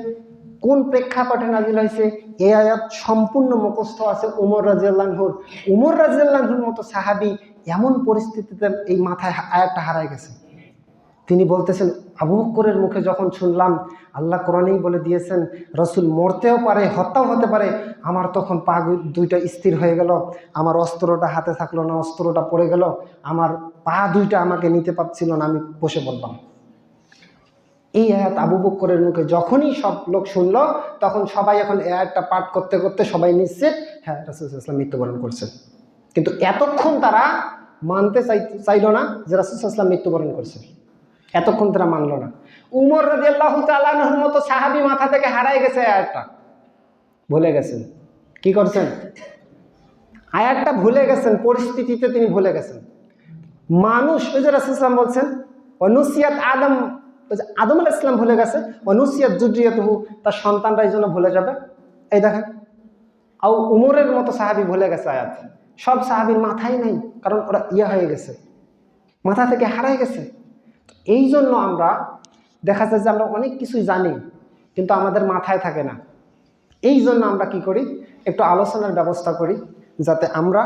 কোন প্রেক্ষাপটে নাজিল হয়েছে, এই আয়াত সম্পূর্ণ মুখস্থ আছে উমর রাদিয়াল্লাহু আনহুর। উমর রাদিয়াল্লাহু আনহুর মতো সাহাবী এমন পরিস্থিতিতে এই মাথায় আয়াতটা হারায় গেছে। তিনি বলতেছেন, আবু বকরের মুখে যখন শুনলাম আল্লাহ কোরআনেই বলে দিয়েছেন রাসূল মরতেও পারে, হত্যাও হতে পারে, আমার তখন পা দুইটা স্থির হয়ে গেল, আমার অস্ত্রটা হাতে থাকলো না, অস্ত্রটা পড়ে গেল, আমার পা দুইটা আমাকে নিতে পারছিল না, আমি বসে পড়লাম। এই আয়াত আবু বকরের মুখে যখনই সব লোক শুনলো, তখন সবাই এখন এই আয়াতটা পাঠ করতে করতে সবাই নিশ্চিত, হ্যাঁ রাসূল সাল্লাল্লাহু আলাইহি ওয়াসাল্লাম মৃত্যুবরণ করছেন। কিন্তু এতক্ষণ তারা মানতে চাইল না যে রাসূল সাল্লাল্লাহু আলাইহি ওয়াসাল্লাম মৃত্যুবরণ করছেন, এতক্ষণ তারা মানল না। উমর রাদিয়াল্লাহু তাআলা আনহুর মতো সাহাবী মাথা থেকে হারাই গেছে, আয়াতটা ভুলে গেছেন। কি করছেন? আয়াতটা ভুলে গেছেন, পরিস্থিতিতে তিনি ভুলে গেছেন। মানুষ, ওই যে রাসূল সাল্লাল্লাহু আলাইহি ওয়াসাল্লাম বলছেন, অনুসিয়াত আদম, আদম আলাইহিস সালাম ভুলে গেছে, অনুসিয়াত যুররিয়াতুহু, তার সন্তানরা এই জন্য ভুলে যাবে। এই দেখেন, আর উমরের মতো সাহাবী ভুলে গেছে আয়াত। সব সাহাবীর মাথায় নেই, কারণ ওরা হয়ে গেছে, মাথা থেকে হারাই গেছে। এই জন্য আমরা দেখা যায় যে আমরা অনেক কিছুই জানি কিন্তু আমাদের মাথায় থাকে না। এই জন্য আমরা কি করি, একটু আলোচনার ব্যবস্থা করি যাতে আমরা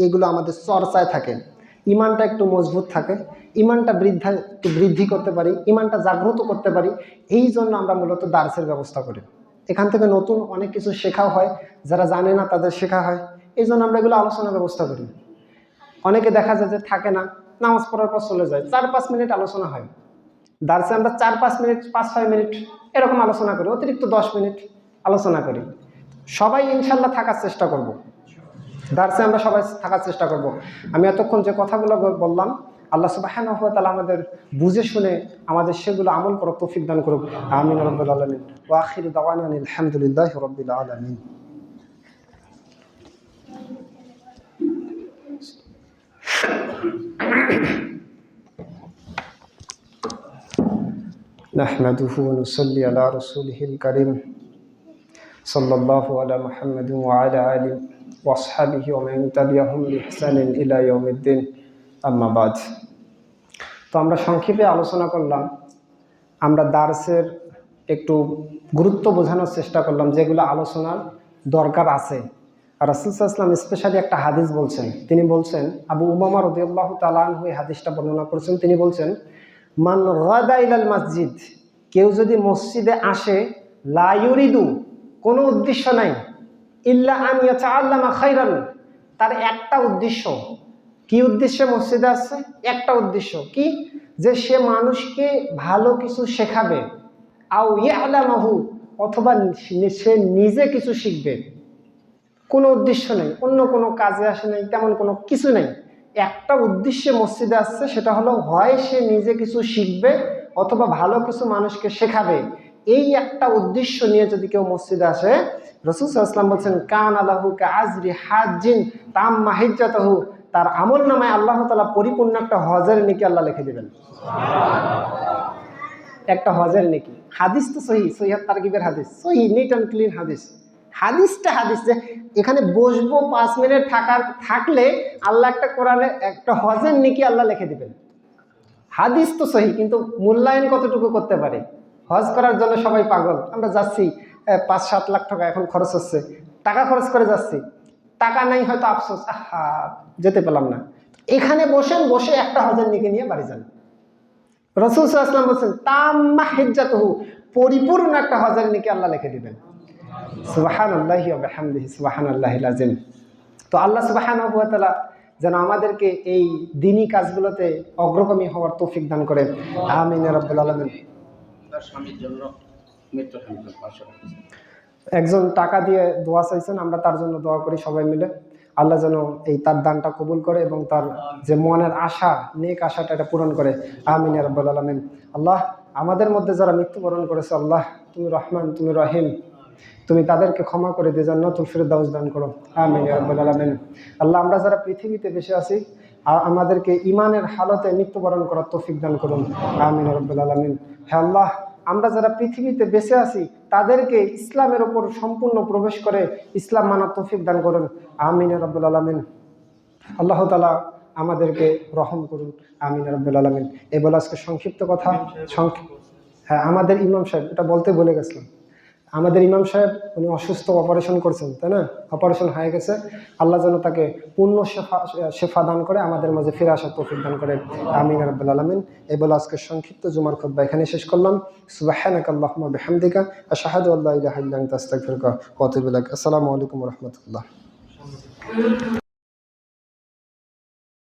এইগুলো আমাদের চর্চায় থাকে, ইমানটা একটু মজবুত থাকে, ইমানটা বৃদ্ধি করতে পারি, ইমানটা জাগ্রত করতে পারি। এই জন্য আমরা মূলত দার্সের ব্যবস্থা করি। এখান থেকে নতুন অনেক কিছু শেখাও হয়, যারা জানে না তাদের শেখা হয়। এই জন্য আমরা এগুলো আলোচনার ব্যবস্থা করি। অনেকে দেখা যায় যে থাকে না, নামাজ পড়ার পর চলে যায়, 4-5 মিনিট আলোচনা হয়। দার্সে আমরা 4-5 মিনিট, 5-6 মিনিট এরকম আলোচনা করি, অতিরিক্ত 10 মিনিট আলোচনা করি। সবাই ইনশাল্লাহ থাকার চেষ্টা করব, দার্সে আমরা সবাই থাকার চেষ্টা করব। আমি এতক্ষণ যে কথাগুলো বললাম, আল্লাহ সুবহানাহু ওয়া তাআলা আমাদের বুঝে শুনে আমাদের সেগুলো আমল করার তৌফিক দান করুক। আমিন রাব্বুল আলামিন। ওয়া আখিরু দাওয়ানা আলহামদুলিল্লাহি রাব্বিল আলামিন। নাহমাদুহু ওয়া নুসাল্লি আলা রাসূলিহিল কারীম সাল্লাল্লাহু আলা মুহাম্মাদিন ওয়া আলা আলিহি ওয়া আসহাবিহি ওয়া মান তাবিআহুম বিইহসানিন ইলা ইয়াউমিদ্দিন, আম্মা বাদ। তো আমরা সংক্ষেপে আলোচনা করলাম, আমরা দার্সের একটু গুরুত্ব বোঝানোর চেষ্টা করলাম যেগুলো আলোচনার দরকার আছে। আর রাসূল সাল্লাল্লাহু আলাইহি ওয়াসাল্লাম স্পেশালি একটা হাদিস বলছেন। তিনি বলছেন, আবু উমামা রাদিয়াল্লাহু তাআলা আনহু এই হাদিসটা বর্ণনা করেছেন। তিনি বলছেন, মান গাদা ইলাল মসজিদ, কেউ যদি মসজিদে আসে, লা ইউরিদু, কোনো উদ্দেশ্য নাই, ইল্লা আন ইয়াতাআল্লামা খায়রান, তার একটা উদ্দেশ্য। কি উদ্দেশ্যে মসজিদে আসছে? একটা উদ্দেশ্য কি? যে সে মানুষকে ভালো কিছু শেখাবে, আও ইয়ালামাহু, অথবা সে নিজে কিছু শিখবে। কোনো উদ্দেশ্য নেই, অন্য কোনো কাজে আসে নাই, তেমন কোনো কিছু নেই, একটা উদ্দেশ্যে মসজিদে আসছে, সেটা হলো হয় সে নিজে কিছু শিখবে অথবা ভালো কিছু মানুষকে শেখাবে। এই একটা উদ্দেশ্য নিয়ে যদি কেউ মসজিদে আসে, রাসূল সাল্লাল্লাহু আলাইহি ওয়াসাল্লাম বলছেন, কানা লাহু কাআজরি হাজ্জিন তাম্মা হিজ্জাতুহু, তার আমল নামায় আল্লাহ তাআলা পরিপূর্ণ একটা হজের নেকি আল্লাহ লিখে দিবেন। একটা হজের নেকি। হাদিস তো সহিহ, সহিহ তারগিবের হাদিস, সহিহ নিট অ্যান্ড ক্লিন হাদিস। হাদিসটা হাদিস যে এখানে বসবো 5 মিনিট থাকলে আল্লাহ একটা কোরআনে একটা হজের নেকি আল্লাহ লিখে দিবেন। হাদিস তো সহিহ, কিন্তু মূল্যায়ন কতটুকু করতে পারে? হজ করার জন্য সবাই পাগল, আমরা যাচ্ছি 5-7 লাখ টাকা এখন খরচ হচ্ছে, টাকা খরচ করে যাচ্ছি, টাকা নাই হয়তো আফসোস, আহা যেতে পেলাম না। এখানে বসে একটা হজের নেকি নিয়ে বাড়ি যান। রাসূল সাল্লাল্লাহু আলাইহি ওয়াসাল্লাম বলেন, তাম্মা হিজ্জাতুহু, পরিপূর্ণ একটা হজের নেকি আল্লাহ লিখে দিবেন। সুবহানাল্লাহি ওয়া বিহামদিহি সুবহানাল্লাহিল আযীম। তো আল্লাহ সুবহানাহু ওয়া তাআলা যেন আমাদেরকে এই দ্বীনি কাজগুলোতে অগ্রগামী হওয়ার তৌফিক দান করেন, আমিন ইয়া রাব্বাল আলামিন। তার স্বামীর জন্য মৃত্যু সংবাদ পাশে একজন টাকা দিয়ে দোয়া চাইছেন, আমরা তার জন্য দোয়া করি সবাই মিলে। আল্লাহ যেন এই তার দানটা কবুল করে এবং তার যে মনের আশা, নেক আশাটা এটা পূরণ করে, আমিন ইয়া রাব্বাল আলামিন। আল্লাহ, আমাদের মধ্যে যারা মৃত্যুবরণ করেছে, আল্লাহ তুমি রহমান, তুমি রহিম, তুমি তাদেরকে ক্ষমা করে দিয়ে জান্নাতুল ফিরদাউস দান করো, আমিন ইয়া রাব্বাল আলামিন। আল্লাহ, আমরা যারা পৃথিবীতে বেঁচে আছি, আমাদেরকে ঈমানের হালতে মৃত্যুবরণ করার তৌফিক দান করুন, আমিন ইয়া রাব্বাল আলামিন। হে আল্লাহ, আমরা যারা পৃথিবীতে বেঁচে আছি তাদেরকে ইসলামের ওপর সম্পূর্ণ প্রবেশ করে ইসলাম মানার তৌফিক দান করুন, আমিন ইয়া রাব্বাল আলামিন। আল্লাহ তাআলা আমাদেরকে রহম করুন, আমিন ইয়া রাব্বাল আলামিন। এই বলে আজকে সংক্ষিপ্ত কথা, হ্যাঁ আমাদের ইমাম সাহেব, এটা বলতে ভুলে গেছিলাম, আমাদের ইমাম সাহেব উনি অসুস্থ, অপারেশন করছেন, তাই না? অপারেশন হয়ে গেছে, আল্লাহ যেন তাকে পূর্ণ শেফা দান করে, আমাদের মাঝে ফিরে আসার তৌফিক দান করে, আমিন ইয়া রাব্বাল আলামিন। এই বলে আজকে সংক্ষিপ্ত জুমার খুতবা এখানে শেষ করলাম। সুবহানাকাল্লাহুম্মা বিহামদিকা আশহাদু আল্লা ইলাহা ইল্লা আনতা আস্তাগফিরুকা ওয়া আতুবু ইলাইক। আসসালামু আলাইকুম ওয়া রাহমাতুল্লাহ।